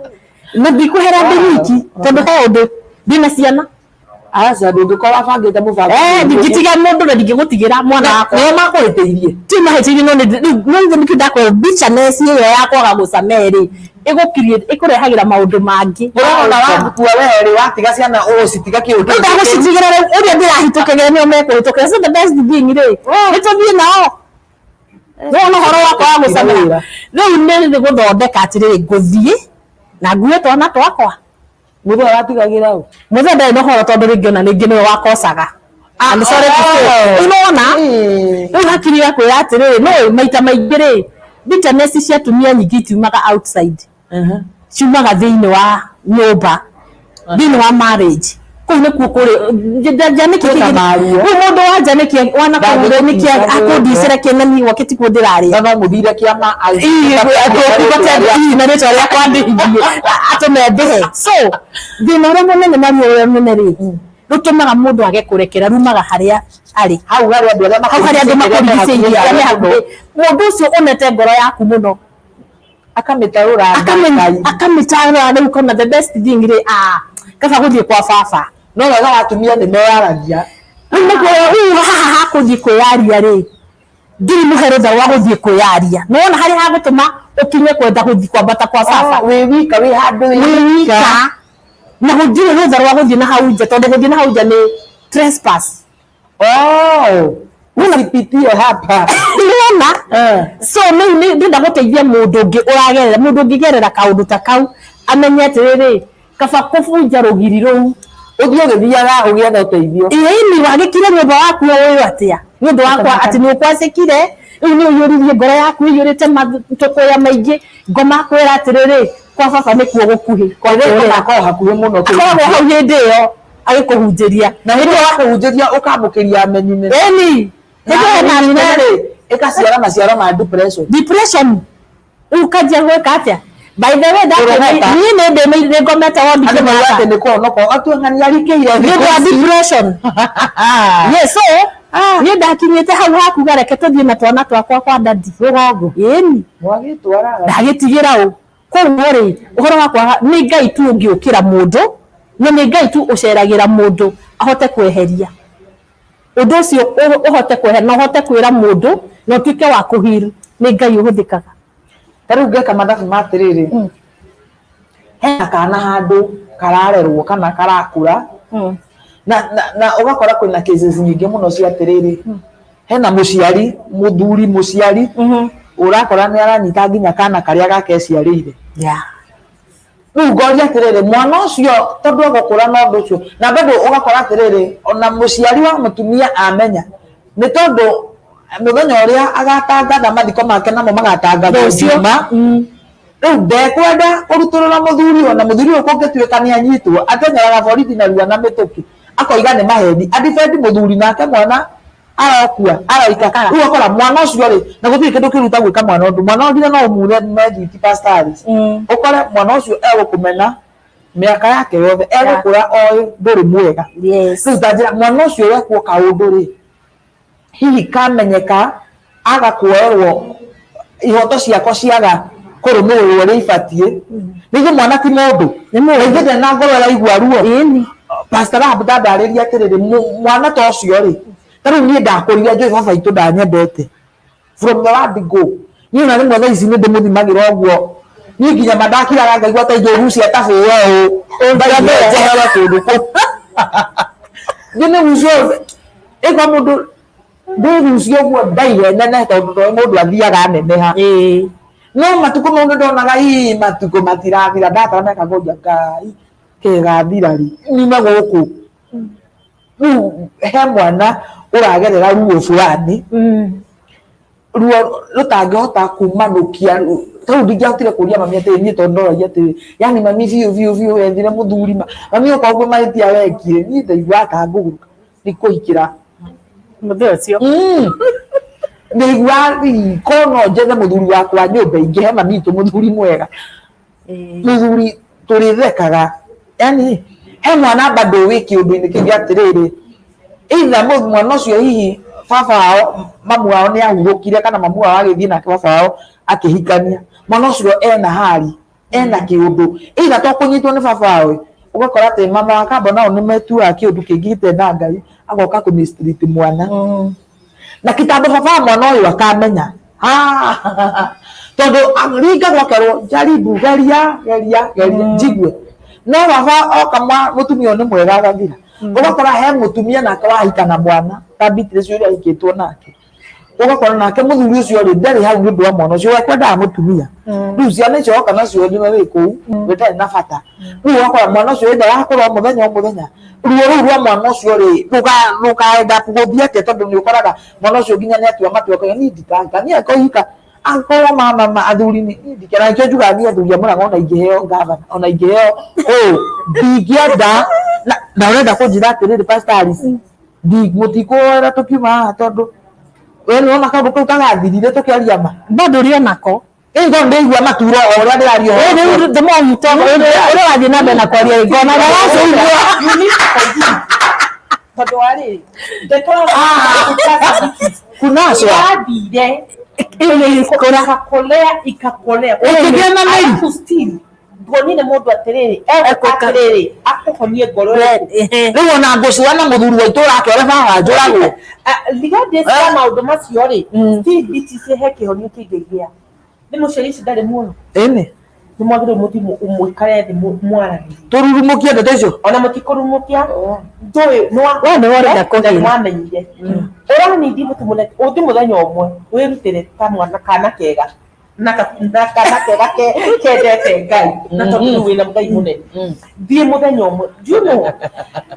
na ndikuhera ndiki tondu he undu ndina ciana asa ndungikora bangite mubango ndingitiga mundu na ndingigutigira mwana wakwa no makwitiirie ti mahitiirie no ndikidakwo bitterness iyo yakwaga gucameri ikurehagira maundu mangi urona wathukua weri watiga ciana ucitiga kiundu ndagucitigira uria ndirahitukagire nio mekuhitukira so the best thing ri nituthie nao no horo wakwa wa gucamera riu ni guthondeka atiriri nguthie na ngue twana twakwa muthe watigagira u muthe ndai no horo tondu ringiona ningi niwe wakocaga and sorry to say unaona riu hakiri yakwira atiriri no maita maingi ri bitterness cia tumia nyingi tiumaga outside ciumaga thiini wa nyumba thiini wa marriage kune kukuri jane kiki mundu wa jane ki wana kure ni ki akudicira kenani wakati kudirari baba mudira kiama na reto ya kwandi atomebe so thina munene nari munene rutumaga mundu age kurekera rumaga haria ari hau haria andu makurigiceirie mundu ucio unete ngoro yaku muno akamitarura riu kona the best thing ri kaba guthie kwa baba no wega watumia ni meyaragia haha kuthie kwiyaria ri ndiri muherutha wa guthie kwiyaria nona hari ha gutuma ukinye kwenda guthie kwambata kwa baba wi wika wi handu wika na guthie rutha rwa guthie na hau nja tondu guthie na hau nja ni trespass usipitie hapa unaona so ni ndenda guteithia mundu ungi uragerera mundu ungigerera kaundu ta kau amenye atiriri kaba kubunja rugiri ruu uthio githiaga ugietha uteithio ni wagikire nyumba waku uyu atia nyumba wakwa ati ni ukwacikire riu ni uyuririe ngoro yaku iyurite matukoya maingi ngoma kwira atiriri kwa baba ni kuo gukuhi kwa rĩu akoo hakuhĩ mũno akoragwo hau hĩndĩ ĩyo agĩkũhunjĩria na hĩndĩ ĩyo akũhunjĩria ũkamũkĩria amenyine ĩni rĩ ĩkaciara maciaro ma depression ukanjia gwĩka atĩa by the way niĩ nĩ ngomete wodi atĩ nĩ kũhonoka atuang'ani arikĩire depression yes so niĩ ndakinyĩte hau hakuga reke tũthiĩ na twana twakwa kwa dadi rũgongo ĩni mwagĩtwaraga ndagĩtigĩra ũ koguo rĩ ũhoro wakwa nĩ Ngai tu ũngĩũkĩra mũndũ na nĩ Ngai tu ũceragĩra mũndũ ahote kweheria ũndũ ũcio ũhote kweheria na ũhote kwĩra mũndũ na ũtuĩke wa kũhiru nĩ Ngai ũhũthĩkaga tarĩu ngeka mathabu ma atĩrĩrĩ hena kana handũ kararerwo kana karakũra na ũgakora kwĩna cases nyingĩ mũno cia atĩrĩrĩ hena mũciari mũthuri mũciari urakora ni aranyita nginya kana karia gake ciarĩire rĩu ngoria atĩrĩrĩ mwana ũcio tondũ agũkũra na ũndũ ũcio na bado ũgakora atĩrĩrĩ ona mũciari wa mũtumia amenya nĩ tondũ mũthenya ũrĩa agatangatha mathiko make namo magatangatha ũcioma rĩu ndekwenda kũrutũrũra mũthuri ona mũthuri ũyũ kũngĩtuĩka nĩ anyitwo ateng'eraga borithi na rua na mĩtũkĩ akoiga nĩ maheni adifendi mũthuri nake mwana arakua araika rĩu akora mwana ũcio rĩ na gũtirĩ kĩndũ kĩruta gwĩka mwana ũndũ mwana ũndũ no ũmure methiti pastors ũkore mwana ũcio egũkũmena mĩaka yake yothe egũkũra oĩ ndũrĩ mwega rĩu ta njĩra mwana ũcio wekwo kaũndũ rĩ hihi kamenyeka agakuoerwo ihoto ciako ciaga kũrũmĩrĩrwo ũrĩa ibatiĩ nĩguo mwana ti mũndũ aigĩte na ngoro araigua ruo pastor Abda ndarĩria atĩrĩrĩ mwana ta ũcio rĩ tarĩu niĩ ndakũrire njũĩ baba itũ ndanyendete from the word go niĩ ona rĩmwe thaa ici nĩ ndĩmũthimagĩra ũguo niĩ nginya mandakiraga ngaigua ta ingĩrucia tabĩyo njehere kũndũ kũu nĩrucio ĩgwa mũndũ ndĩrucio ũguo ndaire nene tondũ toĩ mũndũ athiaga neneha no matukũ mau nĩndonaga matukũ matirathira ndatarana ngoria Ngai kegathira rĩ nyume gũkũ rĩu he mwana ũragerera ruo fulani ruo rũtangĩhota kumanũkia tarĩu ndingĩahotire kũria mami atĩrĩ niĩ tondũ ndoragia atĩrĩ yani mami biũ wethire mũthuri mami ũkoguo mahĩtia wekire niĩ ndaigua ta ngũgũrũka nĩ kũhikĩra mũthenya ũcio ndaigua kono njethe mũthuri wakwa nyũmba ingĩhe mami itũ mũthuri mwega mũthuri tũrĩthekaga yani he mwana bado wĩ kĩũndũ-inĩ kĩngĩ atĩrĩrĩ either mwana ũcio hihi baba wao mamu wao nĩ ahurũkire kana mamu wao agĩthiĩ nake baba wao akĩhikania mwana ũcio ena hari ena kĩũndũ either to kũnyitwo nĩ baba wao ũgakora atĩ mama wa kamba nao nĩ metuaga kĩũndũ kĩngĩte na Ngai agoka kũmĩstreet mwana na kĩtambo baba wa mwana ũyũ akamenya tondũ ringa gwakerwo jaribu geria njigue no baba oka mũtumia nĩ mwega agathira ũgakora he mũtumia nake wahika na mwana ta Beatrice ũrĩa ahikĩtwo nake ũgakora nake mũthuri ũcio rĩ ndarĩ hau nĩ ũndũ wa mwana ũcio ekwendaga mũtumia rĩu ciana icio oka nacio nĩwe wĩ kũu wetarĩ na bata rĩu ũgakora mwana ũcio ndagakũra o mũthenya ruo rũu rwa mwana ũcio rĩ rũkaenda gũthiĩ atĩa tondũ nĩ ũkoraga mwana ũcio nginya nĩ atua matua koiga niĩ ndikahika niĩ akũhika akorwo mama athuri niĩ ndikena nĩkĩo njugaga niĩ athuri a Mũrang'a ona ingĩheo gavana ona ingĩheo ndingĩenda na urenda kunjira atiriri Pastor Alice mutikuora tukiuma tondu we no na kaundu kau kagathirire tukiaria ma bado rio nako ndo ndeigua maturo oria ndirario ri ndimo mutego ri wathi na mbere na kwaria ngona na wacio tondu wari ndetoro kunaswa athire ikakolea ukigia na nei still ndonire mundu atiriri akuhonie ngoro riu ona ngucua na muthuri wa itura akĩore baba njũragwo regardless ya maundu macio ri still BTC he kĩhonio kĩngĩgĩa nĩ mũciari ici ndarĩ muoyo nĩ mwagĩrĩirwo mũthiĩ mũikare thĩ mwaranĩrie tururumukie ndeto icio ona mũtikũrumukia ndũĩ nĩwamenyire ũranindi mũtũmũne ũthi mũthenya ũmwe wĩrutĩre ta mwana kana kega na kana kega kendete Ngai na tondũ wĩna Ngai mũnene thiĩ mũthenya ũmwe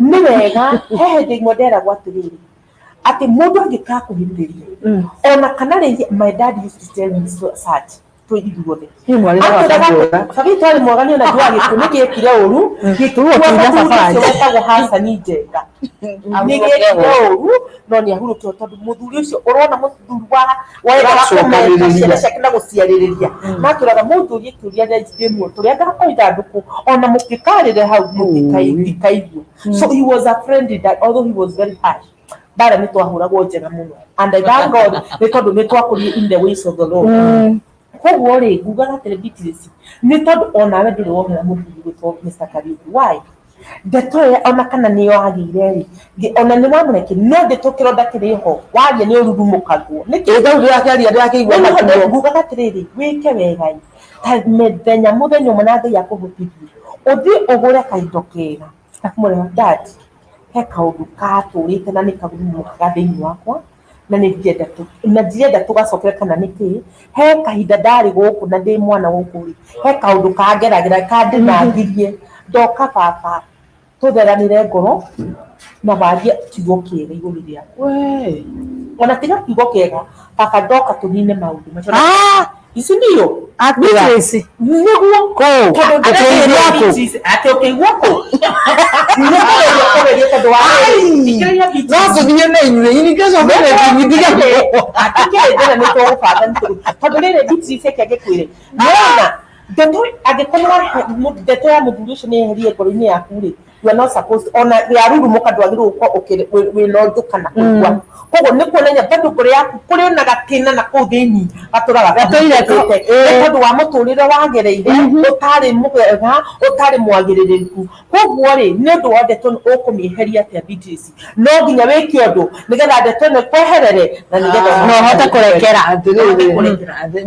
nĩ wega he hĩndĩ imwe nderagwo atĩrĩrĩ atĩ mũndũ angĩkaa kũhĩmbĩria ona kana rĩngĩ my dad used to tell me such twĩiguothe sabi twari mwagani ona jua gĩkũnĩ gĩkire ũru gĩtũwetagwo Hasani Njenga nĩ gĩkire ũru no nĩ ahurũkio tondũ mũthuri ũcio ũrona mũthuri wa ciana ciake na gũciarĩrĩria matũraga mũthuri kĩũria rĩmwe tũrĩa ndakoita ndũkũ ona mũkĩkarĩre hau mũkĩkaiguo so he was a friendly dad although he was very harsh bara nĩ twahũragwo njega mũno and I thank God nĩ tondũ nĩ twakũrire in the ways of the Lord koguo rĩ ngugaga atĩrĩ BTC nĩ tondũ onawe ndũrĩ wohera mũthuri gwĩtwo Mr. Kariuki why ndeto ona kana nĩ wagĩire rĩ ona nĩ wamũreke no ndeto kĩronda kĩrĩ ho waria nĩ ũrurumũkagwo nĩkĩ thau ndĩrakĩaria ndĩrakĩigua matũro ngugaga atĩrĩrĩ wĩke wega ta mũthenya ũmwe na Ngai akũhotithie ũthiĩ ũgũre kaindo kega mũrema dad he kaũndũ katũrĩte na nĩ karurumũkaga thĩinĩ wakwa na ndirenda tũgacokere kana nĩkĩ he kahinda ndarĩ gũkũ na ndĩ mwana gũkũ rĩ he kaũndũ kangeragĩra kandĩnangirie ndoka baba tũtheranĩre ngoro na warie kiugo kĩega igũrũ rĩakwa ona tiga kiugo kĩega baba ndoka tũnine maũndũ macio ici nĩyo BTC nĩguo atĩ ũkĩigua kũ no tũthiĩ na inyuĩ nĩkĩcokere atikĩrĩndĩra nĩ twagũbanga tondũ rĩrĩ BTC kĩangĩkwĩre nona ndeto angĩkorwo ndeto ya mũthuri ũcio nĩ eherie ngoro-inĩ yaku rĩ you are not supposed ona yarurumũka ndwagĩrĩirwo gũkorwo wĩna ũndũ kana kũigua koguo nĩ kuonania bado ngoro yaku kũrĩ na gatĩna na kũu thĩinĩ gatũraga gatũirĩte nĩ tondũ wa mũtũrĩre wagereire ũtarĩ mwega ũtarĩ mwagĩrĩrĩku koguo rĩ nĩ ũndũ wa ndeto ũkũmĩeheria atĩa BTC no nginya wĩke ũndũ nĩgetha ndeto ĩno ĩkweherere na nĩgetha no ũhote kũrekera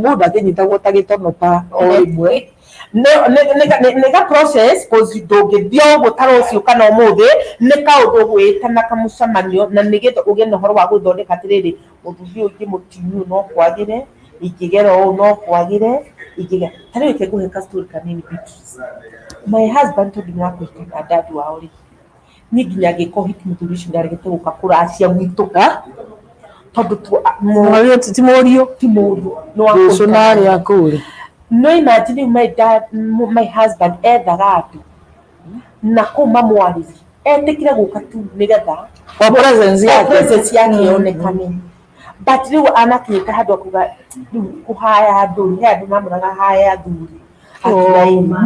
mũndũ akĩnyitagwo ta gĩtonoka o rĩmwe nega process cause ndũngĩthiĩ ũguo ta rũciũ kana ũmũthĩ nĩ kaũndũ gwĩta na kamũcemanio na nĩgetha ũgĩe na ũhoro wa gũthondeka atĩrĩrĩ mũthuri ũyũ ingĩmũtinyu no kwagĩre ingĩgera ũũ no kwagĩre ingĩgera ta rĩu reke ngũhe kastori kanini BTC my husband tondũ nĩ wakũhika na dad wao rĩ niĩ nginya ngĩka ũhiki mũthuri ũcio nĩaregete gũka kũracia gwitũ tondũ ti mũriũ rũciũ narĩa kũrĩ no imagine my husband ethaga andũ na kũu mamwarĩrie etĩkire gũka tu nĩgetha presence yake yonekane but rĩu anakinyĩte handũ akuga rĩu kũhaya andũ he andũ mamũraga haya athuri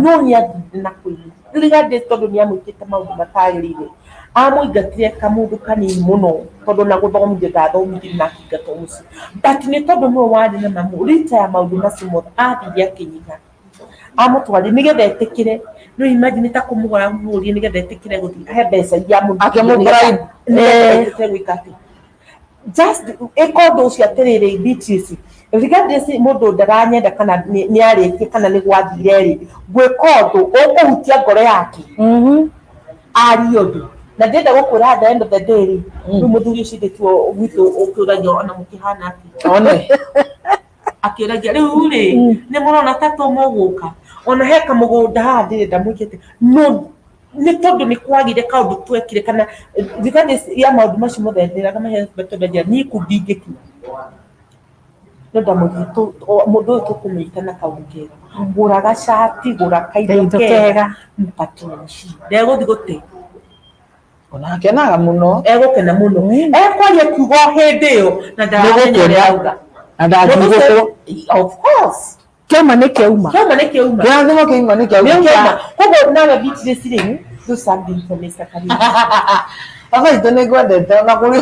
no nĩ athuri na kwĩna regardless tondũ nĩ amwĩkĩte maũndũ matagĩrĩire amũingatire kamũndũ kanini mũno tondũ na gũthomithio ndathomithirie na akĩingatwo mũciĩ but nĩ tondũ nĩwe warĩ na mamu rita ya maũndũ macio mothe athire akĩnyiha amũtwarire nĩgetha etĩkĩre no imagine ta kũmũgora mũrie nĩgetha etĩkĩre gũthiĩ he mbeca iria akĩmũgora gwĩka atĩ just ĩka ũndũ ũcio atĩrĩrĩ BTC regardless mũndũ ndaranyenda kana nĩ arĩtie kana nĩ gwathire rĩ gwĩka ũndũ ũkũhutia ngoro yake arie ũndũ na ndenda gũkwĩra at the end of the day rĩ rĩu mũthuri ũcio ndĩtuo gwitũ ũkĩũragia ona mũkĩhana atĩ one akĩũragia rĩu rĩ nĩ mũrona ta tũmũgũka ona he kamũgũnda haha ndĩrenda mũikĩte no nĩ tondũ nĩ kwagire kaũndũ twekire kana regardless ya maũndũ macio mothe ndĩraga mahe twendagia niĩ kũndingĩkinya nĩ ndamũthiĩ mũndũ ũyũ tũkũmĩita na kaũndũ kega gũra gacati gũra kaindo kega mpatie ndegũthiĩ gũte ona kenaga muno egukena muno ekwaria kiugo hindi yo na ndaramenya na ndangiguko of course Kiama nĩ kĩauma. kĩrathimo kĩima nĩ kĩauma koguo nawe Beatrice rĩu do something for Mr. Karima baba itũ nĩ ngwendete ona kũrĩ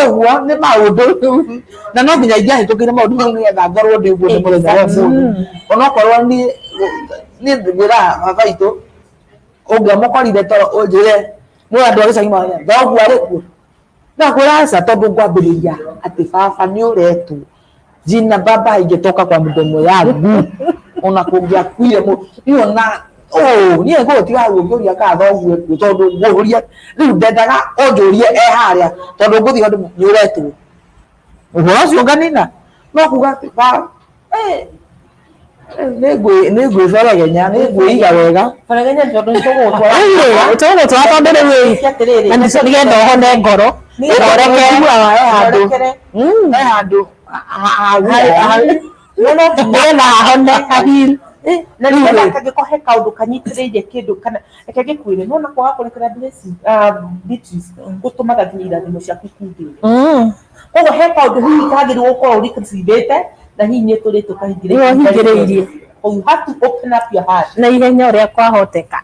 ũguo nĩ maũndũ na no nginya ingĩahĩtũkĩire maũndũ mau nĩgetha ngorwo ndĩ ũguo nĩ mũthenya wa ũmũthĩ onokorwo niĩ ngwĩra baba itũ ũngĩamũkorire toro ũnjĩre nĩ andũ a gĩcagi maga thoguo arĩ kuo nakwĩra aca tondũ ngwambĩrĩria atĩ baba nĩ ũretwo jina baba ingetoka kwa mdomo yangu ona kũngĩakuire hiyo na niĩ ngũgũtiga gũkĩũria kana thoguo kuo tondũ ngũria rĩu ndendaga ũnjũrie harĩa tondũ ngũthiĩ handũ nĩ ũretwo ũhoro ũcio nganina no kuga atĩ nĩ ngwĩberegenya nĩ ngwĩiga wega Beregenya tondũ nĩtũgũtwara tondũ rĩu na nĩgetha ũhone ngoro he handũ nĩgetha ahone hahil na nĩgetha kangĩkohe kaũndũ kanyitĩrĩire kĩndũ kana reke ngĩkwĩre nona kwaga kũrekera Beatrice gũtũmaga nginya irathimo ciaku ikundĩre koguo he kaũndũ hihi kagĩrĩirwo gũkorwo ũrikĩrĩte na hihi nĩ tũrĩtwo hingĩrĩirie you have to open up your heart na ihenya ũrĩa kwahoteka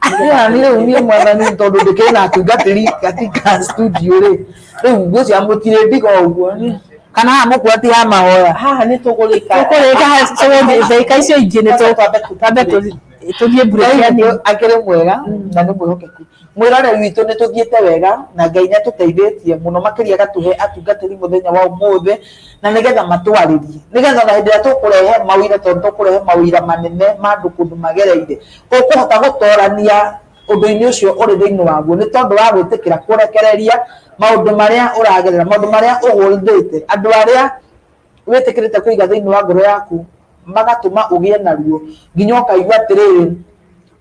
niĩ mwathani tondũ ndĩkĩrĩ na atungatĩri katika studio rĩ rĩu ngwĩciria mũtirĩndiga ũguo kana mũkua ti ha mahoya haha nĩ tũgũrĩka thaika icio ingĩ nĩ twambe tũthiĩ mbũrĩkiani akĩrĩ mwega na nĩ mwĩhokeku mwĩrore witũ nĩ tũthiĩte wega na Ngai nĩ atũteithĩtie mũno makĩria agatũhe atungatĩri mũthenya wa ũmũthĩ na nĩgetha matwarĩrie nĩgetha na hĩndĩ ĩrĩa tũkũrehe mawĩra tondũ tũkũrehe mawĩra manene ma andũ kũndũ magereire ũkũhota gũtorania ũndũ-inĩ ũcio ũrĩ thĩinĩ waguo nĩ tondũ wa gwĩtĩkĩra kũrekereria maũndũ marĩa ũragerera maũndũ marĩa ũgũthĩte andũ arĩa wĩtĩkĩrĩte kũiga thĩinĩ wa ngoro yaku magatũma ũgĩe na ruo nginya ũkaigua atĩrĩrĩ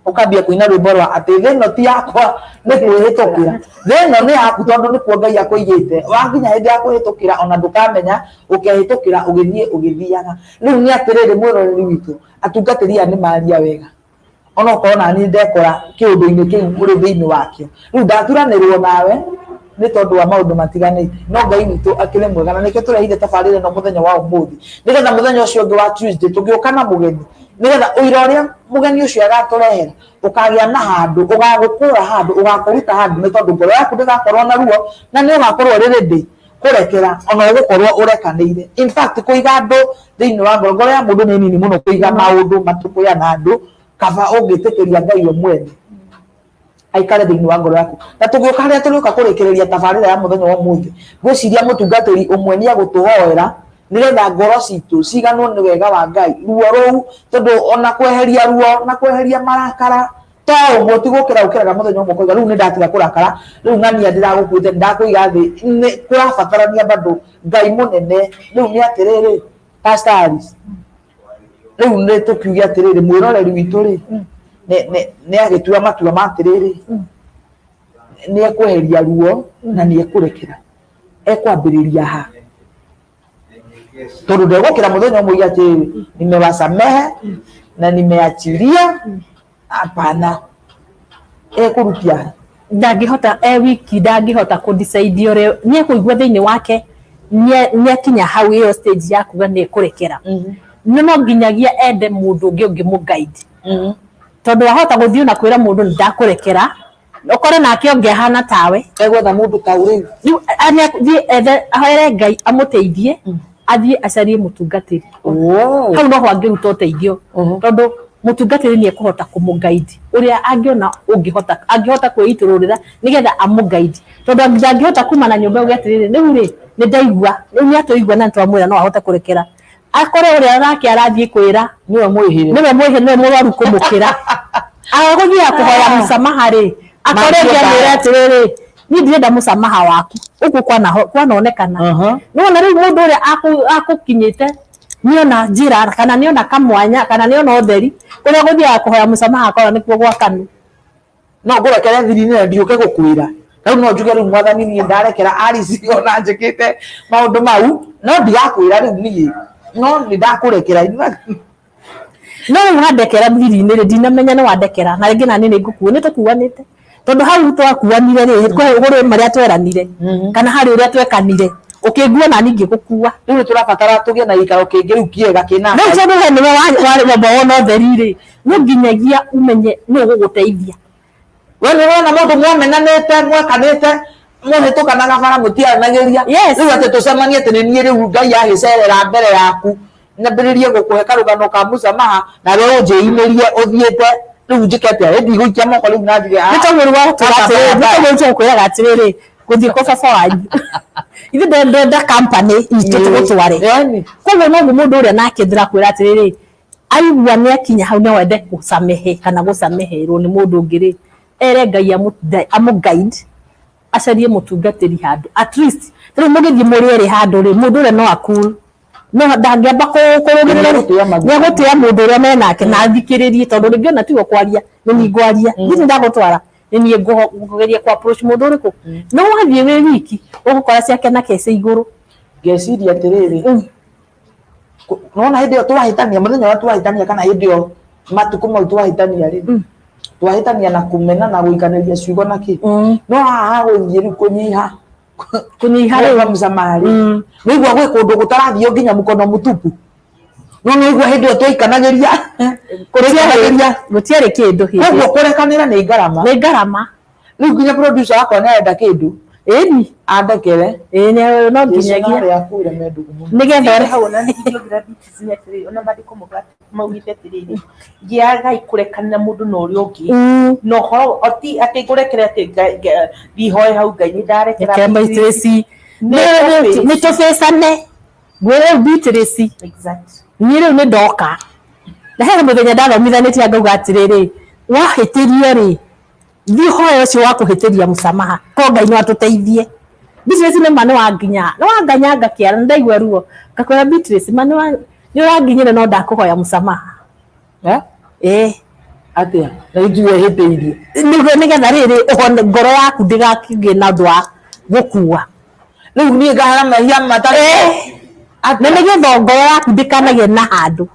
ũkambia kũina rwĩmbo rwa atĩ thĩ ĩno ti yakwa nĩ kwĩhĩtũkĩra thĩ ĩno nĩ yaku tondũ nĩkuo Ngai akũigĩte wakinya hĩndĩ ya kwĩhĩtũkĩra ona ndũkamenya ũkehĩtũkĩra ũgĩthiĩ ũgĩthiaga rĩu nĩ atĩrĩrĩ mwĩroreri witũ atungatĩri aya nĩ maria wega onokorwo naniĩ ndekora kĩũndũ-inĩ kĩu ũrĩ thĩinĩ wakĩo rĩu ndaturanĩrwo nawe nĩ tondũ wa maũndũ matiganĩte no Ngai witũ akĩrĩ mwega na nĩkĩo tũrehire tabarĩra ĩno mũthenya wa ũmũthĩ nĩgetha mũthenya ũcio ũngĩ wa Tuesday tũgĩũka na mũgeni nĩgetha ũira ũrĩa mũgeni ũcio agatũrehera ũkagĩa na handũ ũgagũkũra handũ ũgakũruta handũ nĩ tondũ ngoro yaku ndĩgakorwo na ruo na nĩ ũgakorwo rĩ ready kũrekera ona ũgũkorwo ũrekanĩire in fact kũiga andũ thĩinĩ wa ngoro ya mũndũ nĩ nini mũno kũiga maũndũ matũkũya na andũ kaba ũngĩtĩkĩria Ngai we mwene aikare thĩinĩ wa ngoro yaku na tũgĩũka harĩa tũrĩũka kũrekereria tabarĩra ya mũthenya wa ũmũthĩ ngwĩciria mũtungatĩri ũmwe nĩ agũtũhoera nĩgetha ngoro citũ ciganwo nĩ wega wa Ngai ruo rũu tondũ ona kweheria ruo na kweheria marakara to ũguo ti gũkĩra ũkĩraga mũthenya ũmwe kũiga rĩu nĩ ndatiga kũrakara rĩu ng'ania ndĩragũkuĩte ndakũiga thĩ nĩ kũrabatarania bado Ngai mũnene rĩu nĩ atĩrĩrĩ Pastor Alice rĩu nĩ tũkiuge atĩrĩrĩ mwĩroreri witũ rĩ nĩ agĩtua matua ma atĩrĩrĩ nĩ ekweheria ruo na nĩ ekũrekera ekwambĩrĩria ha tondũ ndegũkĩra mũthenya ũmwe atĩ nimewasamehe na nimeachilia hapana ekũrutia ndangĩhota wiki ndangĩhota kũdecide ũrĩa nĩ ekũigua thĩinĩ wake nĩ akinya hau ĩyo stage ya kuga nĩ ekũrekera no nginyagia ende mũndũ ũngĩ ũngĩmũguide tondũ wahota gũthiĩ na kwĩra mũndũ nĩ ndakũrekera ũkore nake ũngĩ ahana tawe egwetha mũndũ ta ũrĩu rĩu athiĩ ethe ahoere Ngai amũteithie athiĩ acarie mũtungatĩri hau noho angĩruta ũteithio tondũ mũtungatĩri nĩ ekũhota kũmũguide ũrĩa angĩhota kwĩitũrũrĩra nĩgetha amũguide tondũ ndangĩhota kuma na nyũmba ũgĩ atĩrĩrĩ rĩu rĩ nĩ ndaigua rĩu nĩ atũigua na twamwĩra no ahote kũrekera akore ũrĩa nake arathiĩ kwĩra niwe mwĩhĩre nĩwe mũrwaru kũmũkĩra agũthiĩ kũhoya mũsamaha rĩ akore ngĩamwĩra atĩrĩrĩ niĩ ndirenda mũsamaha waku ũguo kwanonekana nĩwona rĩu mũndũ ũrĩa akũkinyĩte nĩona njĩra kana nĩona kamwanya kana nĩona ũtheri ũrĩa gũthiaga kũhoya mũsamaha akora nĩkuo gwakanu no ngũrekere thiri-inĩ na ndiũke gũkwĩra rĩu no njuge rĩu mwathani niĩ ndarekera Alice ona njĩkĩte maũndũ mau no ndigakwĩra rĩu niĩ no nĩ ndakũrekera no rĩu wandekera thiri-inĩ rĩ ndinamenya nĩ wandekera na rĩngĩ naniĩ nĩ ngũkuo nĩ tũkuanĩte tondu hau twakuanire ri kuri maria tweranire kana hari uria twekanire ukingua na ningi gukua riu turabatara tugie na gikaro kingi riu kiega kina no tondu we ni wari wona theri ri no nginyagia umenye no guguteithia we ni wona mundu mwomenanite mwakanite muhitukanaga bara mutiaranagiria riu ati tucemanie ati ni nie riu Ngai agicerera mbere yaku nyambiririe gukuhe karugano ka musamaha na we unjinirie uthiete riu njikete rendi guikia moko riu nathire ni tondu wa tukwiraga atiriri guthii kwa baba wanyu ithe ndenda company itu tugutware koguo no mundu uria nake ndirakwira atiriri aigua ni akinya hau no wende gusamehe kana gusameherwo ni mundu ngiri ere Ngai amuguide acarie mutungatiri handu at least riu mugithii murieri handu ri mundu uria no akuru no ndangiamba kurugirira ni gutia mundu uria menake na thikiririe tondu ringi ona tigo kwaria ni ngwaria ngithi ndagutwara ni ngugeria kwa approach mundu uriku no wathie we wiki ugukora ciake na kese iguru ngeciria atiriri nona hindi yo twahitania muthenya wa twahitania kana hindi yo matuku mau twahitania ri twahitania na kumena na guikaniria ciugo na ki no haha guthie ri kunyiha ri msamari nigwa gwe kundu gutarathio nginya mukono mutupu no nigwa hindi yo twaikanagiria kuriria gutiari kindu hindi koguo kurekanira ni ngarama riu nginya producer wako ni enda kindu eni andekere no nginyagia nigetha hau na ndigiogira biti cinyatiri ona bandiko maugite atiriri giaga ikurekanira mundu na uria ungi no horo oti ati ngurekere ati bihoe hau Ngai ni ndarekera Beatrice ni tufecane gwire Beatrice exact ni riu ni ndoka na he muthenya ndathomithanĩtie ngauga atiriri wahĩtĩrio ri thi hoya ucio wa kuhĩtĩria musamaha ko Ngai no atuteithie Beatrice ni mane wa nginya no wanganya ngakiara ndaigua ruo ngakwira Beatrice mane ni wanginyire no ndakuhoya musamaha atia na ijue hĩtĩirie nigetha riri uhone ngoro yaku ndigakigie na ndu wa gukua riu ni ngahara mahia matari na nigetha ngoro yaku ndikanagie na handu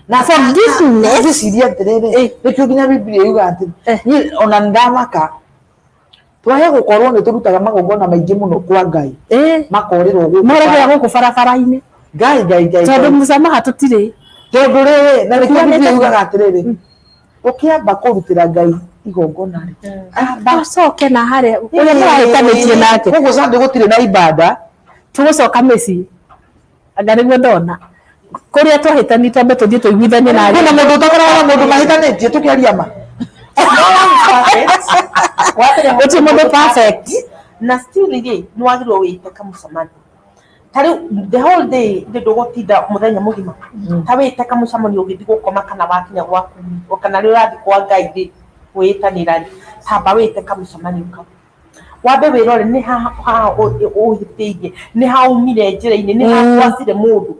na forgiveness ciria atiriri nikio nginya Biblia yuga ati ni ona ndamaka twahe gukorwo ni turutaga magongona maingi muno kwa Ngai makorirwo guku barabara-ini Ngai tondu musamaha tutiri tondu riri na nikio Biblia yuga atiriri ukiamba kurutira Ngai igongona ri bacoke na haria uria murahitanitie nake koguo sande gutire na ibada tugucoka meci anga niguo ndona kuria twahitani twambe tuthie tuiguithanie na ari na mundu utakoragwo mundu mahitanitie tukiaria ma uti mundu perfect na still ri no wagirwo wite kamusamani tari the whole day the dogotinda muthenya mugima ta wite kamusamani ugithi gukoma kana wakinya gwaku kana ri urathi kwa Ngai ri witanira tamba wite kamusamani uka wambe wirore ni ha uhitiirie ni ha umire njira-ini ni ha kwacire mundu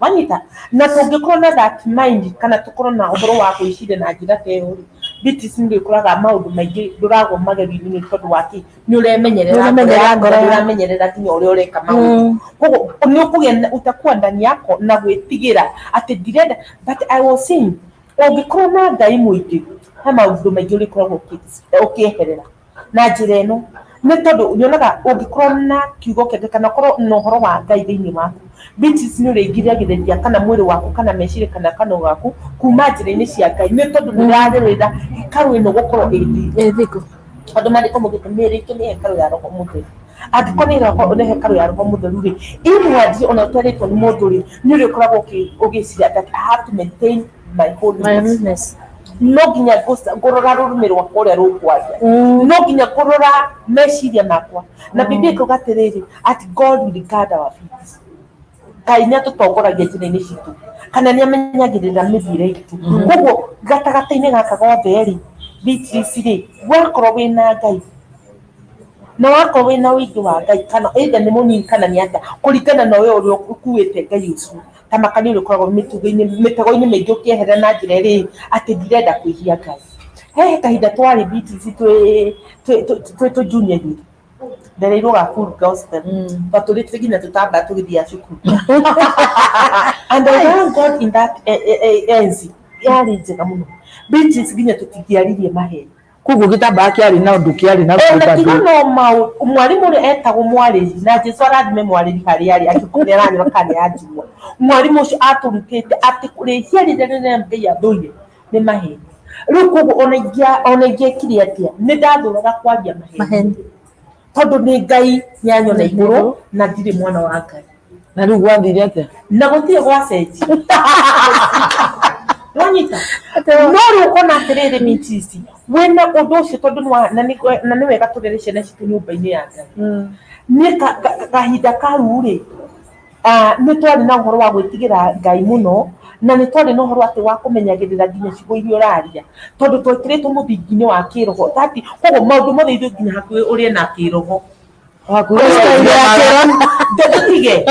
wanyita na tungikorwo na that mind kana tukorwo na uhoro wa gwiciria na njira ta iyo ri Beatrice ndio kuraga maundu maingi ndurago mageri-ini ni tondu waki ni uremenyerera ngoro uramenyerera kinya uria ureka maundu koguo ni ukugia utakuwa ndani yako na gwitigira ati ndirenda but I was saying ungikorwo na Ngai muingi he maundu maingi urikoragwo ukieherera na njira ino ni tondu nyonaga ungikorwo na kiugo kenge kana korwo na uhoro wa Ngai thiini waku Beatrice ni uringiriagiriria kana mwiri waku kana meciria kana kanua gaku kuma njira-ini cia Ngai ni tondu ndirarerera hekalu ino gukorwo thiku andu mandiko mugite mirike ni hekalu ya roho mutheru angĩkorwo nĩ hekalu ya roho mutheru ri inwardly ona ũtaritwo nĩ mũndũ ri nĩ ũrĩkoragwo ũgĩciria that I have to maintain my holiness no nginya ngorora rurumi rwakwa ũrĩa rũkwaria no nginya ngorora meciria makwa na Biblia ĩkauga atĩrĩrĩ at God will guard our feet Ngai nĩ atũtongoragia njĩra-inĩ citũ kana nĩ amenyagĩrĩra mĩthiĩre itũ koguo gatagatĩ-inĩ gaka gothe ri Beatrice ri wakorwo wĩna Ngai na wakorwo wĩna ũingĩ wa Ngai kana either nĩ mũnini kana nĩ ata kũringana na ũrĩa ũkuĩte Ngai ũcio ta makani ũrĩkoragwo mĩtego-inĩ mĩingĩ ũkĩeherera na njĩra ĩrĩ atĩ ndirenda kwĩhia Ngai he kahinda twarĩ Beatrice twĩ junior year ndereirwo ga full gospel but tũrĩ nginya tũtamba tũgĩthiĩ cukuru and I thank God in that enzi yarĩ njega mũno Beatrice nginya tũtingĩaririe maheni Kugu gitamba kiari na undu kiari na ona tigono mau mwalimu uri etagwo mwariri na Jesu arathime mwariri hari ari akikurira nani kani ajimwa mwalimu ucio aturutite ati kurihia rirene mbei ya nduire ni maheni riu kugu ona ingekire atia ni ndathuraga kwaria maheni tondu ni Ngai nyanyona iguru na ndiri mwana wa Ngai na riu gwathire atia na gutire gwacenji wanyita no ukona atiriri mitisi wena undu ucio tondu na ni wega turere ciana citu nyumba-ini ya Ngai ni kahinda karu ri ni twari na uhoro wa gwitigira Ngai muno na ni twari na uhoro ati wa kumenyagirira nginya ciugo iria uraria tondu twekiritwo muthingi-ini wa kiroho tati koguo maundu mothe ithuĩ nginya hakuhi urie na kiroho ndotige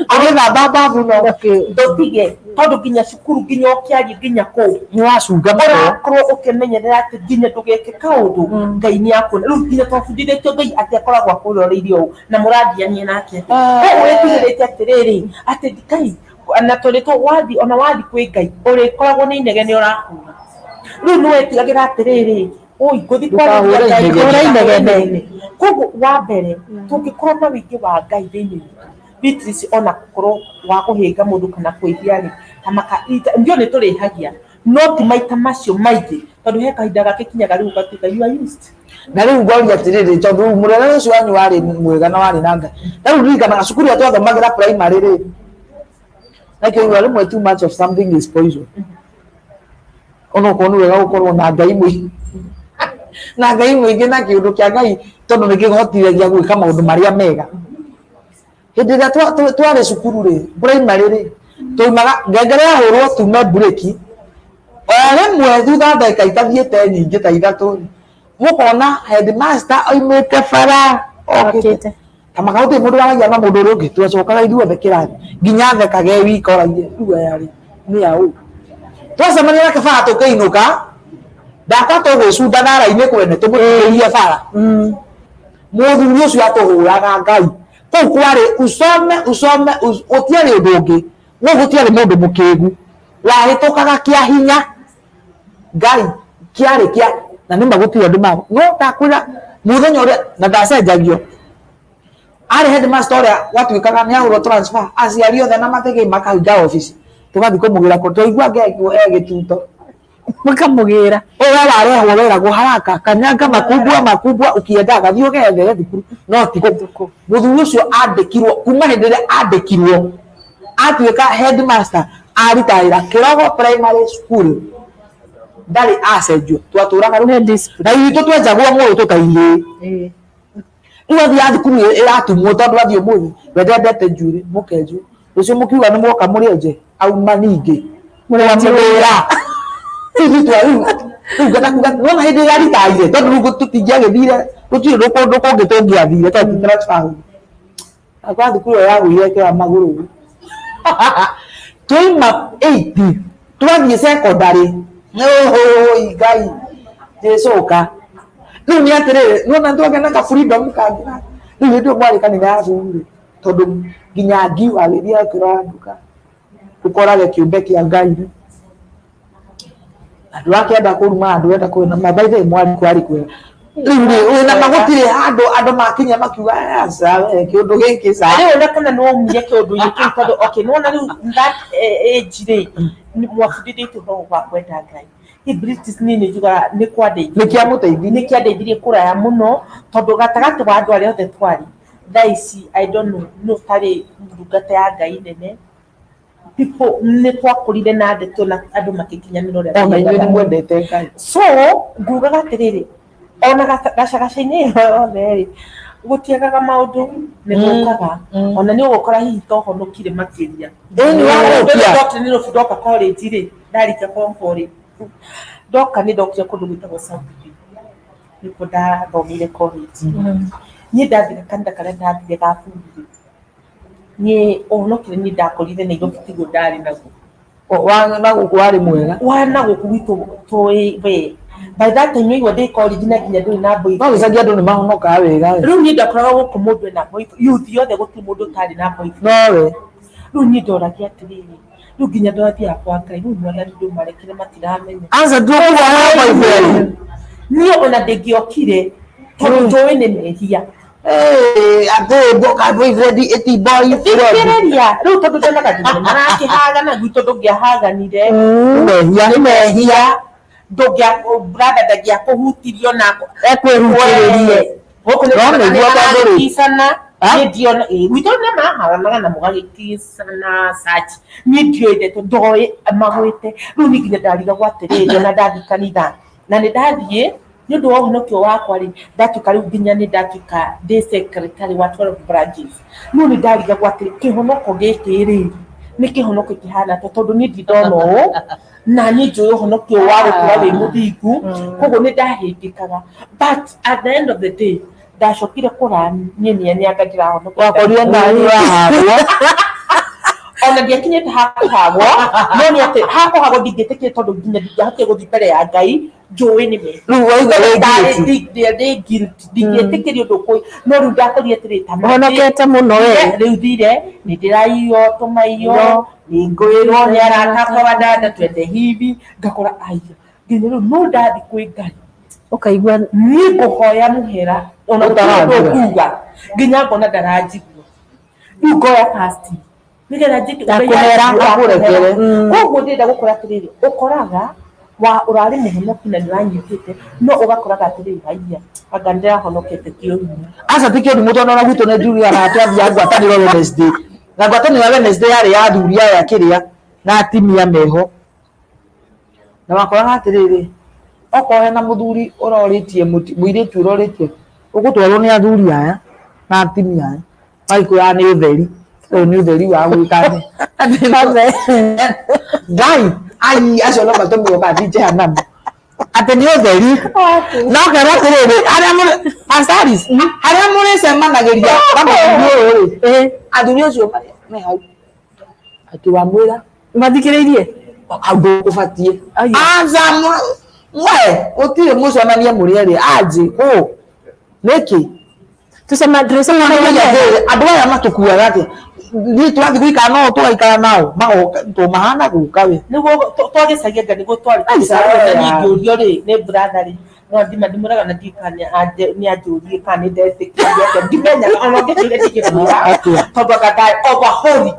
agithamba mbavu no ndotige tondu nginya cukuru nginya ukiaria nginya kuu ni wacunga urakorwo ukimenyerera ati nginya ndugeke kaundu Ngai ni akuona riu nginya twabundithĩtio Ngai ati akoragwo akuroreirie ũũ na mũrathiania nake wĩtigĩrĩte atiriri ati Ngai na tũrĩtwo wathi ona wathi kwĩ Ngai ũrĩkoragwo nĩ inegene ũrakura riu nĩ wetigagĩra atiriri oi nguthi kwa Ngai koguo wa mbere tũngĩkorwo na wĩingĩ wa Ngai thĩinĩ witũ Beatrice ona gũkorwo wa kũhĩnga mũndũ kana kwĩhia rĩ ndio nĩ tũrĩhagia no ti maita macio maingĩ tondu he kahinda gake kinyaga riu gatuĩka you are used na riu ngwaria atiriri tondu mũrere ũcio wanyu warĩ mwega na warĩ na Ngai na riu ririkanaga cukuru atũ athomagira primary rĩ nakĩo iwa rĩmwe too much of something is poison ona ũkorwo nĩ wega gũkorwo na Ngai mũingĩ na Ngai mũingĩ na kĩũndũ kĩa Ngai tondu nĩ kĩhotithagia gwĩka maũndũ marĩa mega hĩndĩ ĩrĩa twarĩ cukuru rĩ primary rĩ tuumaga ngengere yahũrwo tume bureki o rĩmwe thutha ndagĩka itathiĩte nyingĩ ta ithatũ mũkona headmaster oimĩte bara okĩte kama gũtirĩ mũndũ waragia na mũndũ ũrĩa ũngĩ twacokaga ithuothe kĩrathi nginya thekaga e wika oragia rĩu aya rĩ nĩ aũ twacemania nake bara tũkĩinũka ndakatwo gwĩcunda nara-inĩ kwene tũmũtĩkĩrie bara mũthuri ũcio atũhũraga Ngai kũu kwarĩ usome gũtiarĩ ũndũ ũngĩ no gũtiarĩ mũndũ mũkĩgu wahĩtũkaga kĩa hinya Ngai kĩarĩ kĩa na nĩma gũtirĩ andũ mao no ndakwĩra mũthenya ũrĩa na ndacenjagio arĩ headmaster ũrĩa gwatuĩkaga nĩ ahũrwo transfer aciari othe na mathĩgĩ makahinga obici tũgathiĩ kũmũgĩra kũ twaigua ngengwo gĩtuto mũkamũgĩra ũwe warehwo weragwo haraka kanyanga makubwa ukiendaga thiĩ ũgethere thukuru no ti gũkũ mũthuri ũcio andĩkirwo kuma hĩndĩ ĩrĩa andĩkirwo atuĩka headmaster aritaĩra Kĩrogo primary school ndarĩ acenjio twatũraga na itũ twenjagwo mũndũ tũtairĩ rĩu athiaga thukuru ĩratumwo tondũ athiĩ ũmũthĩ we ndendete njuĩrĩ mũkenjwo rũciũ mũkiuga nĩ mwoka mũrĩenje auma ningĩ mũrĩamũgĩra wona hĩndĩ ĩrĩa ritaire tondu rĩu tũtingĩagĩthire gũtirĩ kũndũ kũngĩ tũngĩathire tondũ ti transfer akwa thukuru ĩyo yagũire kĩwa magũrũ twaima 80 twathiĩ secondary Ngai Jesuka rĩu nĩ atĩrĩrĩ nona twagĩa na freedom kangĩ rĩu hĩndĩ ĩyo mwarĩ kanitha ya cukuru tondu nginya ngiu agĩthiĩ akĩrora nduka ũkorage kĩũmbe kĩa Ngai andũ akĩenda kũruma andũ enda kwĩna mabaithe mwari kwari kwega rĩu na magũtirĩ handũ andũ makinya makiuga kĩũndũ gĩkĩ rĩu ona kana no umire kĩũndũ-inĩ kĩu tondũ okay nĩwona rĩu that age rĩ mwabundithĩtio no wa kwenda Ngai Beatrice niĩ nĩ njugaga nĩ kĩandeithirie kũraya mũno tondũ gatagatĩ wa andũ arĩa othe twarĩ thaa ici I don't know no tarĩ ndungata ya Ngai nene people nĩ twakũrire na ndeto na andũ makĩkinyanĩra ũrĩa ona inyuĩ nĩ mwendete Ngai so ngugaga atĩrĩrĩ ona gacagaca-inĩ yothe rĩ gũtiagaga maũndũ nĩ gũkaga ona nĩ ũgũkora hihi tohonokire makĩria ndoka college rĩ ndarĩkia form 4 rĩ ndoka nĩ ndokire kũndũ gwĩtagwo South B nĩkuo ndathomire college niĩ ndathire kanitha karĩa ndathire ga bundi niĩ ũhonokire niĩ ndakorire Nairobi tiguo ndarĩ naguo na gũkũ warĩ mwega wana gũkũ gwitũ tũĩ we by that time you were college na nginya ndũrĩ na boy no gĩcagi andũ nĩ mahonokaga wega rĩu niĩ ndakoraga gũkũ mũndũ ena boy youth yothe gũtirĩ mũndũ ũtarĩ na boy no we rĩu niĩ ndoragia atĩrĩrĩ rĩu nginya ndathiaga kwa Ngai rĩu mwana ndũmarekere matiramenya anza ndokuwa boyfriend niyo ona ndĩngĩokire tondũ njũĩ nĩ mehia Ate boka boyfriend eti boyfriend. thikĩrĩria rĩu tondũ ndonaga nginya marakĩhagana gwitũ ndũngĩahaganire Mehia brother ndangĩakũhutirio na ekwĩhutĩrĩrie kisana nĩndiona gwitũ nĩ mahaganaga na mũgagĩkisana such niĩ ndioendete ndoĩ magwĩte rĩu nĩ nginya ndarigagwo atĩrĩrĩ ona ndathiĩ kanitha na nĩ ndathiĩ nĩ ũndũ wa ũhonokio wakwa rĩ ndatuĩka rĩu nginya nĩ ndatuĩka ndĩ secretary wa 12 branches no nĩ ndarigagwo atĩrĩ kĩhonoko gĩkĩ rĩ nĩ kĩhonoko kĩhana tondũ niĩ ndindona ũũ na niĩ njũĩ ũhonokio wa gũkũra wĩ mũthingu koguo nĩ ndahĩngĩkaga but at the end of the day ndacokire kũra niĩ nĩanga ndĩrahonokia wakorio nani wahagwo ona ndiakinyĩte hakũhagwo no nĩ atĩ hakũhagwo ndingĩtĩkire tondũ nginya ndingĩahotire gũthiĩ mbere ya Ngai njũĩ nĩ me rĩu waigua ndingĩetĩkĩrio ũndũ kũi no rĩu ndakorire atĩrĩ honokete mũno we rĩu thire nĩ ndĩraiywo tũmaiywo nĩ ngwĩrwo nĩ aratakwa wadada twende hivi ngakora aya nginya rĩu no ndathi kwĩ Ngai ũkaigua niĩ ngũhoya mũhera ona ũtarakuga nginya ngona ndaranjigua rĩu ngoya fast nĩgetha akũrekere koguo ndĩrenda gũkora atĩrĩrĩ ũkoraga ũrarĩ mũhonoku na nĩũranyitĩte no ũgakoraga atĩrĩrĩ haiya anga ndĩrahonokete kĩũrimũ aca ti kĩũrimũ tondũ ona gwitũ nĩ Julia na twathiĩ ngwatanĩro Wednesday na ngwatanĩro ya Wednesday yarĩ ya athuri aya kĩrĩa na atimia meho na wakoraga atĩrĩrĩ okorwo hena mũthuri ũrorĩtie mũirĩtu ũrorĩtie ũgũtwarwo nĩ athuri aya na atimia aya magĩkwĩra nĩ ũtheri ũyũ nĩ ũtheri wa gwĩka Ngai ai acio no matũmĩrwo kathi jehanamu atĩ nĩ ũtheri no kerwo atĩrĩrĩ harĩa mũrĩcemanagĩria ũyũ athuri acio me hau atĩ wamwĩra mathikĩrĩirie andũ ũbatiĩ aca we ũtirĩ mũcemanie mũrĩ erĩ anjĩ nĩkĩ andũ aya matũkuaga atĩa niĩ tũrathiĩ gũikara nao tũgaikara nao mahana gũka we nĩguo twagĩcagia Ngai nĩguo twarĩ ningĩũrio rĩ nĩ brother rĩ no ndimũraga na nĩ anjũrie kana nĩ ndetĩkĩria atĩa ndimenyaga ona ngĩciria ndingĩmwĩra tondũ anga ndarĩ overholy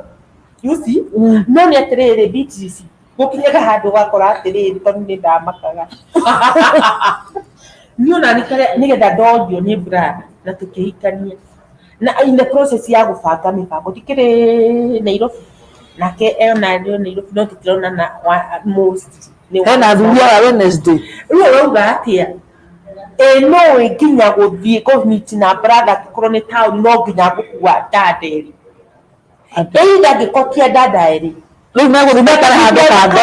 you see no nĩ atĩrĩrĩ Beatrice gũkinyaga handũ ũgakora atĩrĩrĩ tondũ nĩ ndamakaga niĩ ona nĩgetha ndorio nĩ brother na tũkĩhikania na in the process ya gũbanga mĩbango ndikĩrĩ Nairobi nake ona nĩ Nairobi no tũtirona na most hena athuri aya Wednesday rĩu ũrauga atĩa no nginya gũthiĩ kũmiti na brother angĩkorwo nĩ taũni no nginya gũkua dada erĩ angĩkorwo ti dada erĩ rĩu megũthiĩ mekare handũ kando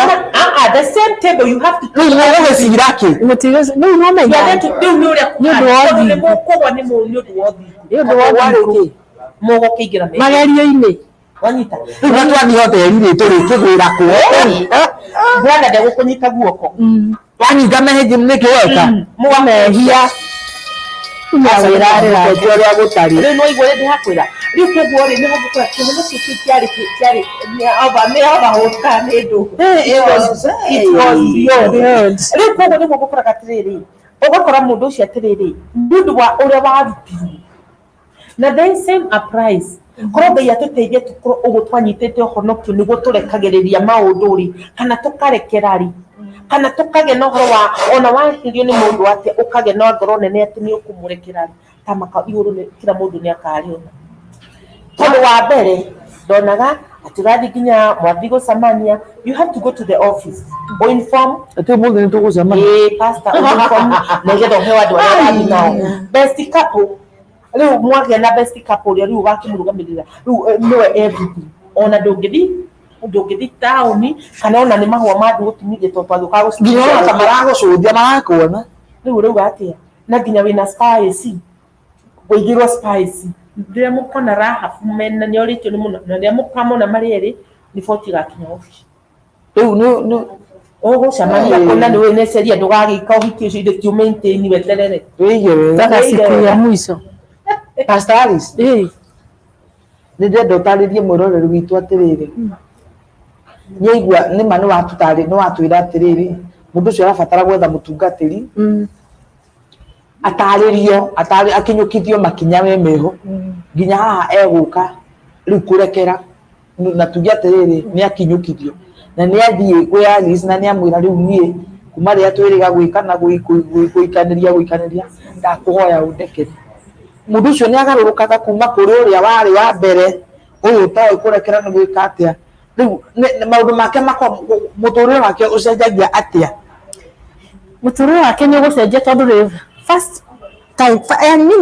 the same table you have to rĩu megũgĩcira kĩ rĩu no menya rĩu nĩ ũrĩa kũgwa nĩ ũndũ wa ũthingu mũgũkĩingĩra magerio-inĩ wanyita rĩu na twathiĩ hoteri rĩ tũrĩkĩgwĩra kũ brother ndegũkũnyita guoko wanyinga mehĩnji nĩkĩ weka mũgamehia ũrĩa gũtarĩ rĩu no igua rĩndĩ hakwĩra rĩu koguo rĩ nĩ hũthĩkora kĩhono kĩu kĩarĩ nĩabahũka nĩ ndũ rĩu koguo nĩguo gũkoraga atĩrĩrĩ ũgakora mũndũ ũcio atĩrĩrĩ nĩ ũndũ wa ũrĩa warutirwo na then same applies korwo Ngai atũteithie tũkorwo ũguo twanyitĩte ũhonokio nĩguo tũrekagĩrĩria maũndũ rĩ kana tũkarekera rĩ kana tũkagĩa na ũhoro wa ona wahirio nĩ mũndũ atĩa ũkagĩa na ngoro nene atĩ nĩ ũkũmũrekera rĩ tamaka igũrũ kila mũndũ nĩ akariona tondũ wa mbere ndonaga atũrathiĩ nginya mwathiĩ gũcemania you have to go to the office o inform atĩ mũthĩ nĩ tũgũcemania pastor inform nĩgetha ũheo andũ arĩa wathiĩ nao best couple rĩu mwagĩa na best couple ũrĩa rĩu wakĩmũrũgamĩrĩra rĩu nĩwe everything ona ndũngĩthiĩ taũni kana ona nĩ mahũa ma andũ gũtumithia tondũ twagĩũkaga nginya ona ta maragũcũthia marakuona rĩu rauga atĩa na nginya wĩna spice wĩigĩrwo spice rĩrĩa mũkona Rahabu mena nĩ orĩtio nĩ mũno na rĩrĩa mũkamona marĩ erĩ nĩ boti gakinya ofici rĩu ũgũcemania kũna nĩ wĩneceria ndũgagĩka ũhiki ũcio ithĩ maintain weterere wĩige mpaka siku ya mwisho Pastor Alice nĩ ndĩrenda ũtarĩrie mwĩroreri witũ atĩrĩrĩ nĩaigua nĩma nĩ watwĩra atĩrĩrĩ mũndũ ũcio arabatara gwetha mũtungatĩri ataririo akinyukithio makinya meho nginya haha eguka riu kurekera na tuge atiriri ni akinyukithio na ni athie kwi Alice na ni amwira riu nie kuma ria twiriga gwikana guikaniria ndakuhoya undekere mundu ucio ni agarurukaga kuma kuri uria wari wa mbere uyu toy kurekera ni gwika atia riu maundu make muturire wake ucenjagia atia muturire wake ni gucenjia tondu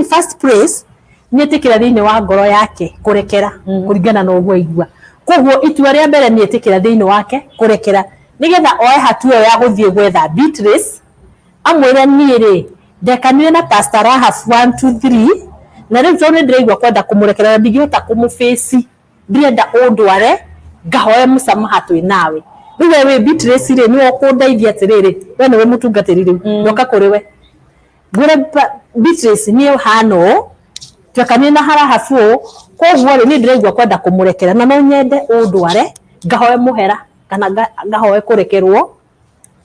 first place nietikira thiini wa ngoro yake kurekera kuringana na uguo igua koguo itua ria mbere nietikira thiini wake kurekera nigetha oe hatua ya guthie gwetha Beatrice amwire niiri ndekanire na Pastor Rahab 1 2 3 na riu tondu ndiraigua kwenda kumurekera na ndigihota kumuface ndirenda undware ngahoe musamaha twi nawe riu we Beatrice ri ni ukundeithia atiriri we niwe mutungatiri riu ndoka kuri we ngure Beatrice ni hano twakanie na harahafu koguo ri ni ndiraigua kwenda kumurekera na no nyende undware ngahoe muhera kana ngahoe kurekerwo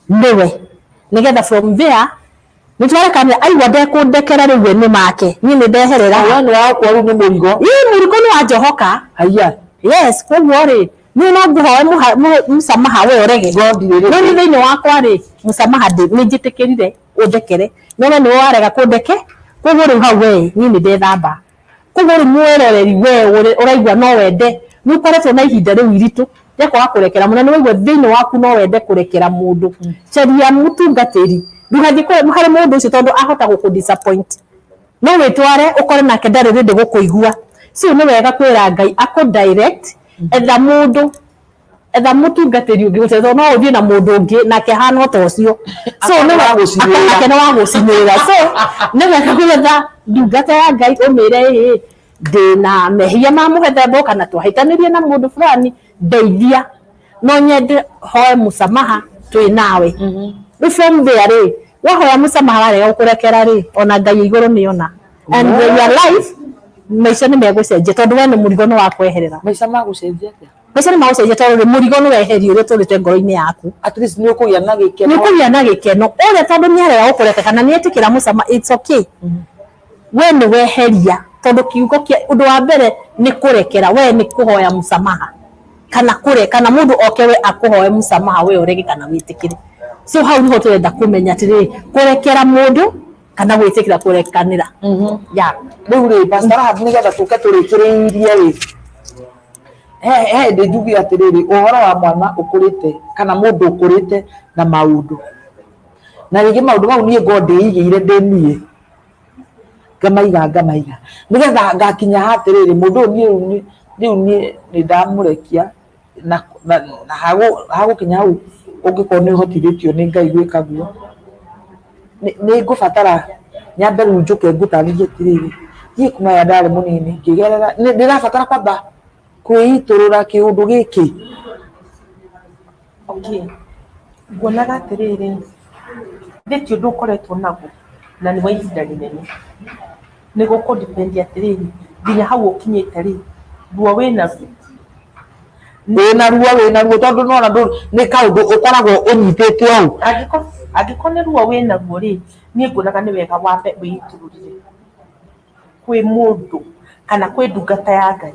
niwe nigetha from there nitwarekania aigua ndekundekera riu ni make ni ndeherera wanu wako riu ni murigo murigo ni wanjohoka haya yes koguo ri ni no nguhoe musamaha we urege ni thiini wakwa ri musamaha ni njitikirire undekere no ni warega kundeke koguo riu hau we ni ndethamba koguo ri mweroreri we uraigua no wende ni ukoretwo na ihinda riu iritu ndekwa kurekera munene weigua thiini waku no wende kurekera mundu caria mutungatiri ndugathie hari mundu ucio tondu ahota gukudisappoint no witware ukore nake ndari rindi gukuigua so ni wega kwira Ngai aku direct etha mundu etha mutungatiri ungi gucetho no uthie na mundu ungi nake hana to ucio so ni wa gucinira so ni wega kwetha ndungata ya Ngai umire ndina mehia ma muhethembo kana twahitanirie na mundu fulani ndeithia no nyende hoe musamaha twi nawe from there ri wahoya musamaha warega gukurekera ri ona Ngai iguru niona and your life maisha ni megucenjia tondu we ni murigo ni wakweherera maisha magucenjia maisha ni magucenjia tondu murigo ni weherio ri turite ngoro-ini yaku at least ni ukugia na gikeno uria tondu ni arega gukureka kana ni etikira musama it's okay we ni weheria tondu kiugo kia undu wa mbere ni kurekera we ni kuhoya musamaha kana kana mundu oke we akuhoe musamaha we urege kana witikire so hau niho turenda kumenya atiri kurekera mundu kana gwitikira kurekanira ya riu ri Pastor Rahab nigetha tuke turikiriirie ri njugi atiriri uhoro wa mwana ukurite kana mundu ukurite na maundu na rigi maundu mau nie ngondiigire ndenie ngamaiga nigetha ngakinya hatiriri mundu nie riu nie ni ndamurekia na hagukinya hau ungikorwo ni hotithitio ni Ngai gwika guo ni ngubatara nyambe riu njuke ngutaririe atiriri hii kuma ya ndari munini ngigerera ndirabatara kwamba kwiiturura kiundu giki okay nguonaga atiriri thithi undu ukoretwo naguo na ni wa ihinda rinene ni gukudipendi atiriri nginya hau ukinyite ri ruo winaguo wina ruo tondu nona ni kaundu ukoragwo unyitite au angiko ni ruo winaguo ri ni nguonaga ni wega wambe wiitururire kwi mundu kana kwi ndungata ya Ngai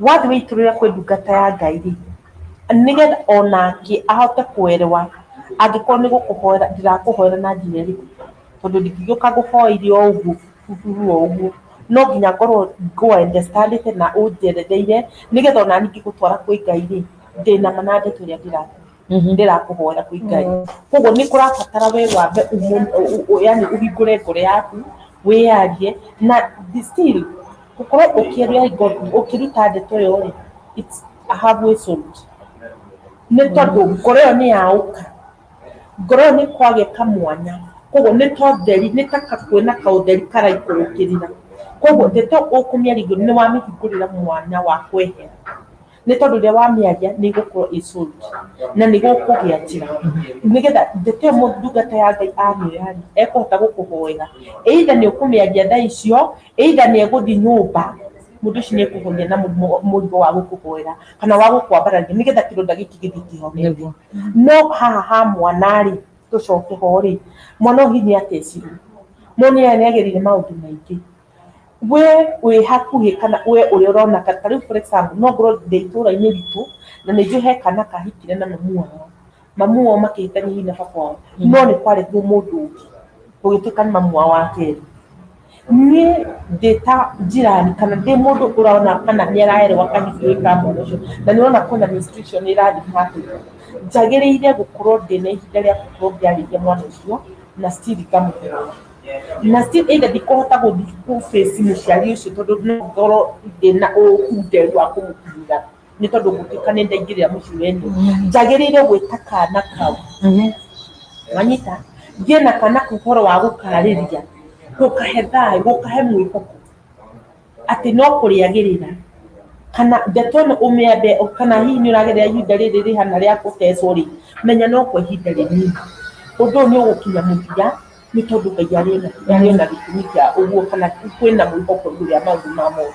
wathi wiitururire kwi ndungata ya Ngai ri nigetha onake ahote kuerewa angiko ni gukuhoera ndirakuhoera na njira ri tondu ndingiuka guhoirie o uguo no nginya ngorwo understand na unjeretheire nigetha ona ningi gutwara kwi Ngai ri ndina manande turia ndirakuhoera kwi Ngai koguo ni kurabatara we wambe yani uhingure ngoro yaku wiarie na still gukorwo ukieria God ukiruta ndeto yo ri it's a halfway solution ni tondu ngoro yo ni yauka ngoro ni kwage kamwanya koguo ni tonderi ni takakwena kauderi karaikurukirira koguo ndeto ukumiaria ni wamihingurira mwanya wa kwehera ni tondu ria wamiaria ni gukorwo isolve na ni gukugia njira nigetha ndeto ndungata ya Ngai amioya ekuhota gukuhoera either ni ukumiaria thaa icio either ni eguthi nyumba mundu ucio ni ekuhoria na murigo wa gukuhoera kana wa gukwambararia nigetha kironda giki githi kihone no haha ha mwana ri tucoke ho ri mwana uhinya ateciru moni ya nĩagĩrĩire maũndũ maingĩ we wĩ hakuhĩ kana we ũrĩa ũrona ta rĩu for example no ngorwo ndĩ itũũra-inĩ ritũ na nĩ njũĩ he kana kahikire na mamu wao makĩhĩtania hihi na baba wao no nĩ kwarehwo mũndũ ũngĩ gũgĩtuĩka nĩ mamu wao wa kerĩ niĩ ndĩ ta njirani kana ndĩ mũndũ ũrona kana nĩ araherewa kahiki gwĩka mwana ũcio na nĩ ũrona kwĩna menstruation ĩrathiĩ hakuhĩ njagĩrĩire gũkorwo ndĩ na ihinda rĩa gũkorwo ngĩarĩria mwana ũcio na still ngamũhũra na still either ndikũhota gũthiĩ gũ-face mũciari ũcio tondũ no ngorwo ndĩna ũkunderu wa kũmũkinyĩra nĩ tondũ gũtuĩka nĩ ndaingĩrĩra mũciĩ wene njagĩrĩire gwĩta kana kau wanyita thiĩ na kana ũhoro wa gũkarĩria gũkahe thayũ gũkahe mwĩhoko atĩ no kũrĩagĩrĩra kana ndeto ĩno ũmĩambe kana hihi nĩ ũragerera ihinda rĩrĩ rĩhana rĩa gũtecwo rĩ menya no kwa ihinda rĩnini ũndũ ũyũ nĩ ũgũkinya mũthia nĩ tondũ Ngai arĩ na gĩtũmi kĩa ũguo kana kwĩna mwĩhoko igũrũ rĩa maũndũ ma mũndũ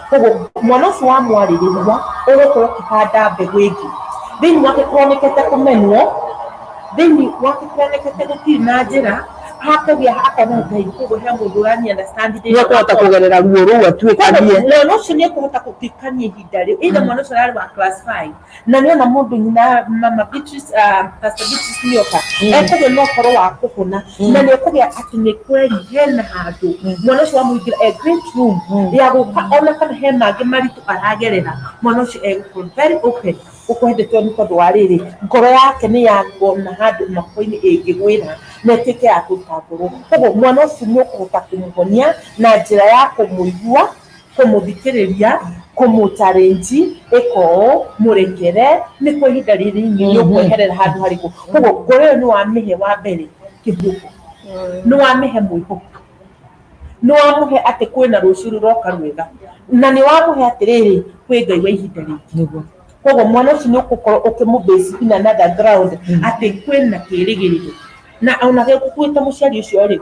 koguo mwana ũcio wa mwarĩrĩria ũgũkorwo ũkĩhanda mbegũ ĩngĩ thĩinĩ wake kuonekete kũmenwo thĩinĩ wake kuonekete gũtirĩ na njĩra hakũgĩa hakana Ngai koguo he mũndũ ũrani understand nĩ kũhota kũgerera ruo rũu atuĩkanie mwana ũcio nĩ kũhota gũtuĩkania ihinda rĩu either mwana ũcio ararĩ wa class 5 na nĩ ona mũndũ nyina mama Beatrice Pastor Beatrice Nyoka ekũgĩa na ũhoro wa kũhona na nĩ ekũgĩa atĩ nĩ kweri hena handũ mwana ũcio wamũingĩra a great room ya gũka ona kana he mangĩ maritũ aragerera mwana ũcio egũkorwo very open ũkũhendetwo nĩ tondũ wa rĩrĩ ngoro yake nĩ yakuona handũ mako-inĩ ĩngĩgwĩra na ĩtuĩke ya kũruta ngoro koguo mwana ũcio nĩ ũkũhota kũmũhonia na njĩra ya kũmũigua kũmũthikĩrĩria kũmũ-challenge ĩko mũrekere nĩ kwa ihinda rĩrĩ nĩ ũkweherera handũ harĩkũ koguo ngoro ĩyo nĩ wamĩhe wa mbere kĩhũko nĩ wamĩhe mwĩhoko nĩ wamũhe atĩ kwĩna rũciũ rũroka rwega na nĩ wamũhe atĩrĩrĩ kwĩ Ngai wa ihinda rĩngĩ koguo mwana ũcio nĩ ũgũkorwo ũkĩmũ-base in another ground atĩ kwĩna kĩĩrĩgĩrĩro na ona gĩgũkuĩte mũciari ũcio rĩ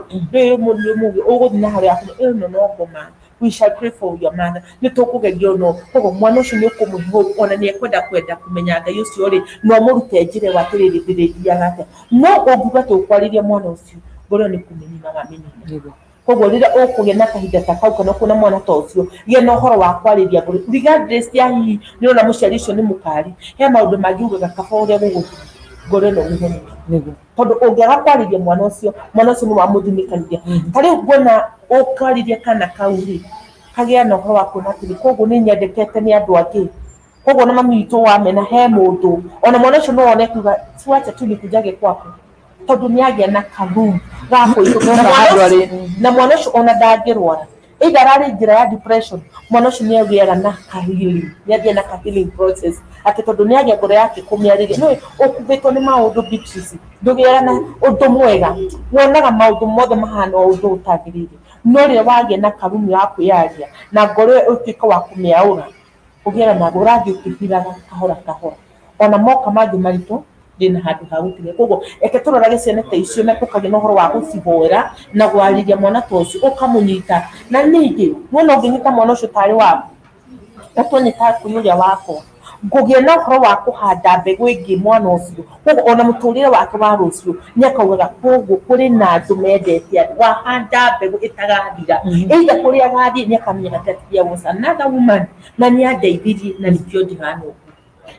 ũgũthiĩ na harĩa ĩno no ngoma we shall pray for your mother nĩ tũkũgeria no koguo mwana ũcio nĩ ũkũmũhe ona nĩ ekwenda kũmenya Ngai ũcio rĩ no mũrute njĩra wa atĩrĩrĩ ndĩrĩthiaga atĩa no ũngiuga tũkwarĩria mwana ũcio ngoro nĩ kũmĩnina wamĩnina koguo rĩrĩa ũkũgĩa na kahinda ta kau kana kuona mwana ta ũcio gĩa na ũhoro wa kwarĩria ngoro regardless ya hihi nĩ ona mũciari ũcio nĩ mũkari he maũndũ mangĩ ugaga kaba ũrĩa gũgũthiĩ ngoro ĩno ũmĩhe tondũ ũngĩaga kwarĩria mwana ũcio nĩ wamũthimĩkanithia ta rĩu nguona ũkwarĩria kana kau rĩ kagĩa na ũhoro wa kuona atĩrĩ koguo nĩ nyendekete nĩ andũ angĩ koguo na mami witũ wamena he mũndũ ona mwana ũcio no one kuga wacha tu nikujage kwako tondũ nĩ agĩa na karoom na mwana ũcio ona ndangĩrwara either ararĩ njĩra ya depression mwana ũcio nĩ agĩaga na healing nĩ agĩa na healing process atĩ tondũ nĩ agĩa ngoro yake kũmĩarĩria nĩ ũkumbĩtwo nĩ maũndũ Beatrice ndũgĩaga na ũndũ mwega wonaga maũndũ mothe mahana o ũndũ ũtagĩrĩire no rĩrĩa wagĩa na karumu ya kwĩyaria na ngoro ĩyo ũtuĩka wa kũmĩaũra ũgĩaga na ngoro ũrathiĩ ũkĩhiraga kahora kahora ona moka mangĩ maritũ ndĩna handũ ha gũtiga koguo reke tũrorage ciana ta icio na tũkagĩa na ũhoro wa gũcihoera na gwarĩria mwana ta ũcio ũkamũnyita na ningĩ wona ũngĩnyita mwana ũcio tarĩ waku ũtũnyita kũrĩ ũrĩa wakwa ngũgĩa na ũhoro wa kũhanda mbegũ ĩngĩ mwana ũcio koguo ona mũtũrĩre wake wa rũciũ nĩ akaugaga koguo kũrĩ na andũ mendete andũ wahanda mbegũ ĩtagathira either kũrĩa agathiĩ nĩ akamenya atĩ there was another woman na nĩ andeithirie na nĩkĩo ndĩhana ũguo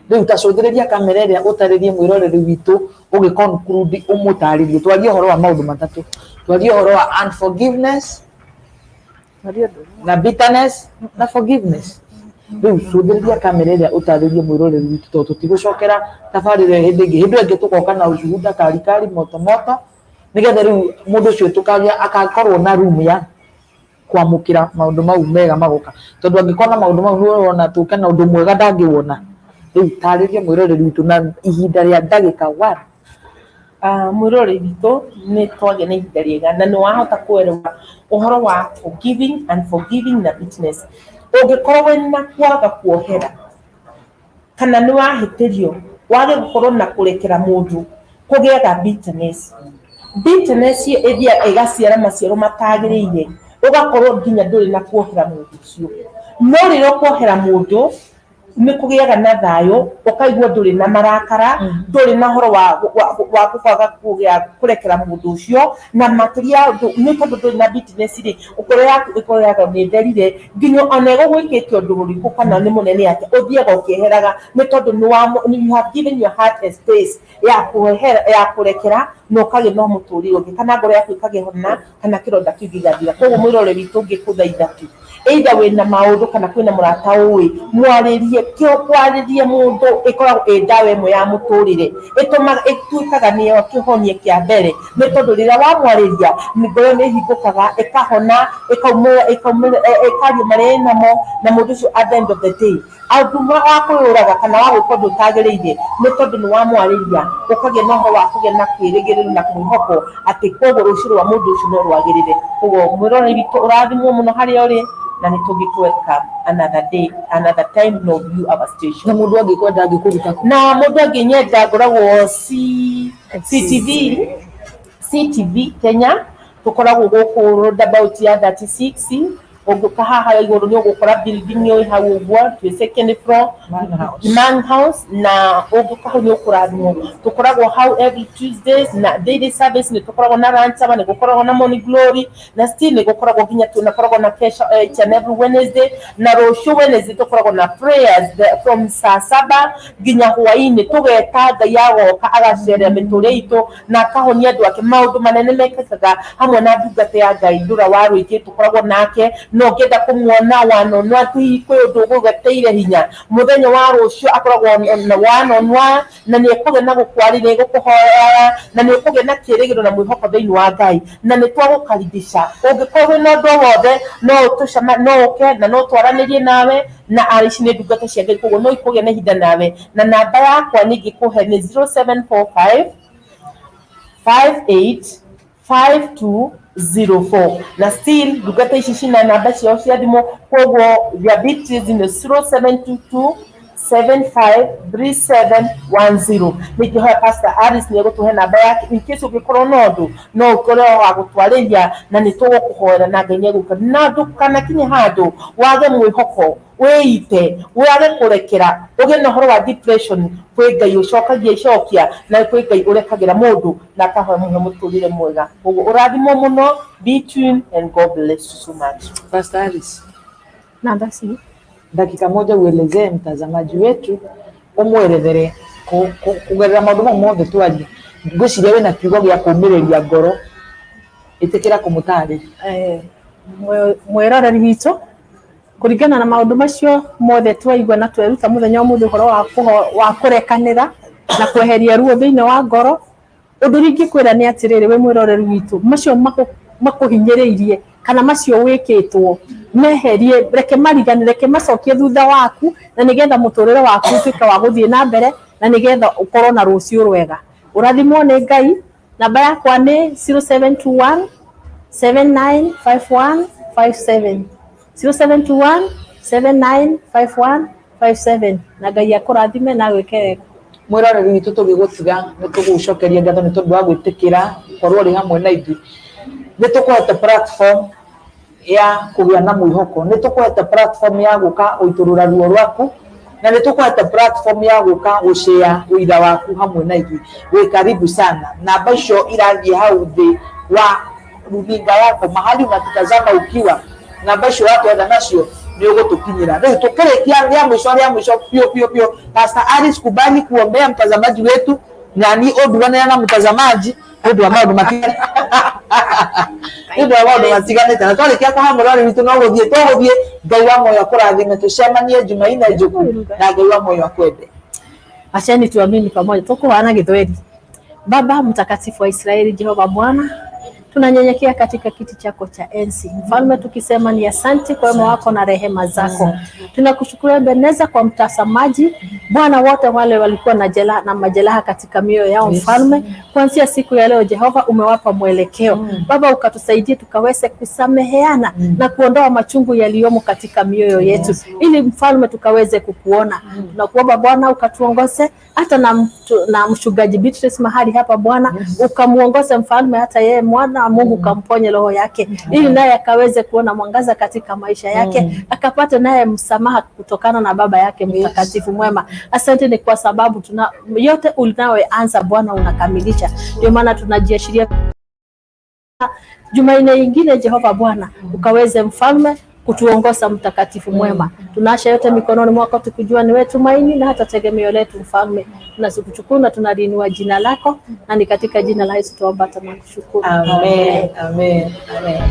rĩu tacũthĩrĩria kamera ĩrĩa ũtarĩrie mwĩroreri witũ ũgĩconclude ũmũtarĩrie twarie ũhoro wa maũndũ matatũ twarie ũhoro wa unforgiveness na bitterness na forgiveness rĩu cũthĩrĩria kamera ĩrĩa ũtarĩrie mwĩroreri witũ tondũ tũtigũcokera tabarĩra hĩndĩ ĩngĩ tũgoka na ushuhuda karikari moto nĩgetha rĩu mũndũ ũcio tũkagĩa akakorwo na room ya kwamũkĩra maũndũ mau mega magoka tondũ angĩkorwo na maũndũ mau nĩ ũrona tũke na ũndũ mwega ndangĩwona rĩu tarĩria mwĩroreri witũ na ihinda rĩa ndagĩka 1 mwĩroreri witũ nĩ twagĩa na ihinda rĩega na nĩ wahota kũerewa ũhoro wa forgiving na bitterness ũngĩkorwo wĩna kwaga kuohera kana nĩ wahĩtĩrio wage gũkorwo na kũrekera mũndũ kũgĩaga bitterness ĩthiĩ ĩgaciara maciaro matagĩrĩire ũgakorwo nginya ndũrĩ na kuohera mũndũ ũcio no rĩrĩa ũkuohera mũndũ nä kå gä aga na thayå å kaigua ndå rä na marakara ndå rä na horo wa kwaga kå rekera må ndå å cio na makä ria nä tondå ndå rä na rä å korwo yaku ä korwo yaga nä therire nginya ona ä gå gwä kä te å ndå må rikå kana nä må nene ake å thiaga å kä eheraga nä tondå ya kå rekera na å kagä na må tå rä re å ngä kana ngoro yaku ä kagä hona kana kä ronda kä u gägathira koguo mwä rore witå å ngä kå thaitha tu either wä na maå ndå kana kwä na må rata å mwarä rie kä o kwarä rie må ndå ä koragwo ä ndawa ä mwe ya må tå rä re ä tuäkaga nä yo kä honie kä a mbere nä tondå rä rä a wamwarä ria ngoro nä hingå kaga ä kahona ä karia marä namo na må ndå å cio at the end of the day auma wa kwä å raga kana wa gwä ka å ndå utagä rä ire nä tondå nä wamwarä ria å kagä na horo wa kå gä na kwä rä gä rä ro na mwä hoko atä koguo rå cio rwa må ndå å cio no rwagä rä re koguo mwä rore witå å rathimwo må no harä a å rä na nä tå gä tweka another day another time no view our station na må ndå angä kwenda angä kå ruta na må ndå angä nyenda ngoragwo CTV Kenya tå koragwo gå kå roundabout ya 36 ũngĩũka haha igũrũ nĩ ũgũkora building ĩyo hau ũguo twĩ second floor Man House na ũngĩũka hau nĩ ũkũrathimwo tũkoragwo hau every Tuesdays na daily service nĩ tũkoragwo na lunch hour nĩ gũkoragwo na morning glory na still nĩ gũkoragwo nginya tunakoragwo na kesho each and every Wednesday na rũciũ Wednesday tũkoragwo na prayers from saa 7 nginya hwaĩ-inĩ tũgeta Ngai agoka agacerera mĩtũrĩre itũ na akahonia andũ ake maũndũ manene mekĩkaga hamwe na ndungata ya Ngai Ndũra wa Rũingĩ tũkoragwo nake no ngenda kumuona wanonwa kwĩ ũndũ ũgũgeteire hinya mũthenya wa rũciũ akoragwo na wanonwa na nĩ ekũgĩa na gũkwarĩria gũkũhoera na nĩ ekũgĩa na kĩĩrĩgĩrĩro na mwĩhoko thĩinĩ wa Ngai na nĩ twagũkaribisha ũngĩkorwo wĩ na ũndũ wothe no ũke na no twaranĩrie nawe na ici nĩ ndungata cia Ngai koguo no ikũgĩa na ihinda nawe na namba yakwa nĩ ingĩkũhe nĩ 0745 585204 na still ndungata ici cina namba ciao cia thimũ koguo their Beatrice nĩ 0722 753710 nĩngĩhoya Pastor Alice nĩ egũtũhe namba yake in case ũngĩkorwo na ũndũ no ũkorwo wa gũtwarĩria na nĩ tũgũkũhoera na Ngai nĩ egũka na ndũkanakinye handũ wage mwĩhoko wĩite wage kũrekera ũgĩe na ũhoro wa depression kwĩ Ngai ũcokagia icokia na kwĩ Ngai ũrekagĩra mũndũ na akahoya mũtũrĩre mwega ũguo ũrathimwo mũno between and God bless you so much. Pastor Alice, namba si dakika moja uelezee mtazamaji wetu umwerethere kugerera maundu mau mothe twaria ngwiciria wina kiugo gĩa kũmĩrĩria ngoro ĩtĩkĩra kũmũtarĩria mwĩroreri witũ kũringana na maũndũ macio mothe twaigua na tweruta mũthenya ũmũthĩ ũhoro wa kũrekanĩra na kweheria ruo thĩinĩ wa ngoro ũndũ rĩngĩ kwĩra nĩ atĩrĩrĩ wĩ mwĩroreri witũ macio makũhinyĩrĩirie kana macio wĩkĩtwo meherie reke mariganĩre reke macokie thutha waku na nĩgetha mũtũrĩre waku ũtuĩke wa gũthiĩ na mbere na nĩgetha ũkorwo na rũciũ rwega ũrathimwo nĩ Ngai namba yakwa nĩ 0721 795157 0721 795157 na Ngai akũrathime na gwĩke wega. mwĩroreri witũ tũgĩgũtiga nĩ tũgũcokeria ngatho nĩ tondũ wa gwĩtĩkĩra korwo ũrĩ hamwe na ithuĩ nĩ tũkũhete platform ya kũgĩa na mwĩhoko nĩ tũkũhete platform ya gũka ũitũrũra ruo rwaku na nĩ tũkũhete platform ya gũka gũshare ũira waku hamwe na ithuĩ wĩ karibu sana namba icio irathiĩ hau thĩ wa runinga yako mahali unatutazama ukiwa namba icio watwenda nacio nĩ ũgũtũkinyĩra rĩu tũkĩrĩkia rĩa mũico pio Pastor Alice kubali kuombea mtazamaji wetu na ni ũnduganĩra na mtazamaji ũndũ wa maũndũ matiganĩte na twarĩkia kũhamũra witũ no gũthiĩ Ngai wa moyo akũrathime tũcemanie Jumaine njũku na Ngai wa moyo akwende. Acheni tuamini pamoja tukuhana gĩthweri. Baba mtakatifu wa Israeli, Jehova Bwana, tunanyenyekea katika kiti chako cha enzi. Mfalme, tukisema ni asante kwa wema wako na rehema zako. Tunakushukuru Ebeneza kwa mtazamaji Bwana, wote wale walikuwa na jeraha na majeraha katika mioyo yao mfalme, kuanzia siku ya leo Jehova umewapa mwelekeo. Baba, ukatusaidie tukaweze kusameheana na kuondoa machungu yaliyomo katika mioyo yetu, ili mfalme tukaweze kukuona. Tunakuomba Bwana ukatuongoze hata na mchungaji Beatrice mahali hapa Bwana, ukamuongoze mfalme, hata yeye mwana wa Mungu kamponye roho yake, ili naye akaweze kuona mwangaza katika maisha yake, akapate naye msamaha kutokana na baba yake mtakatifu mwema. Asante ni kwa sababu yote ulinayoanza Bwana unakamilisha. Ndio maana tunajiashiria Jumanne nyingine Jehova Bwana, ukaweze mfalme kutuongoza mtakatifu mwema. Tunaasha yote mikononi mwako tukijua ni wewe tumaini na hata tegemeo letu mfalme. Tunashukuru na tunaliinua jina lako, na ni katika jina la Yesu tuomba na kushukuru. Amen. Amen. Amen.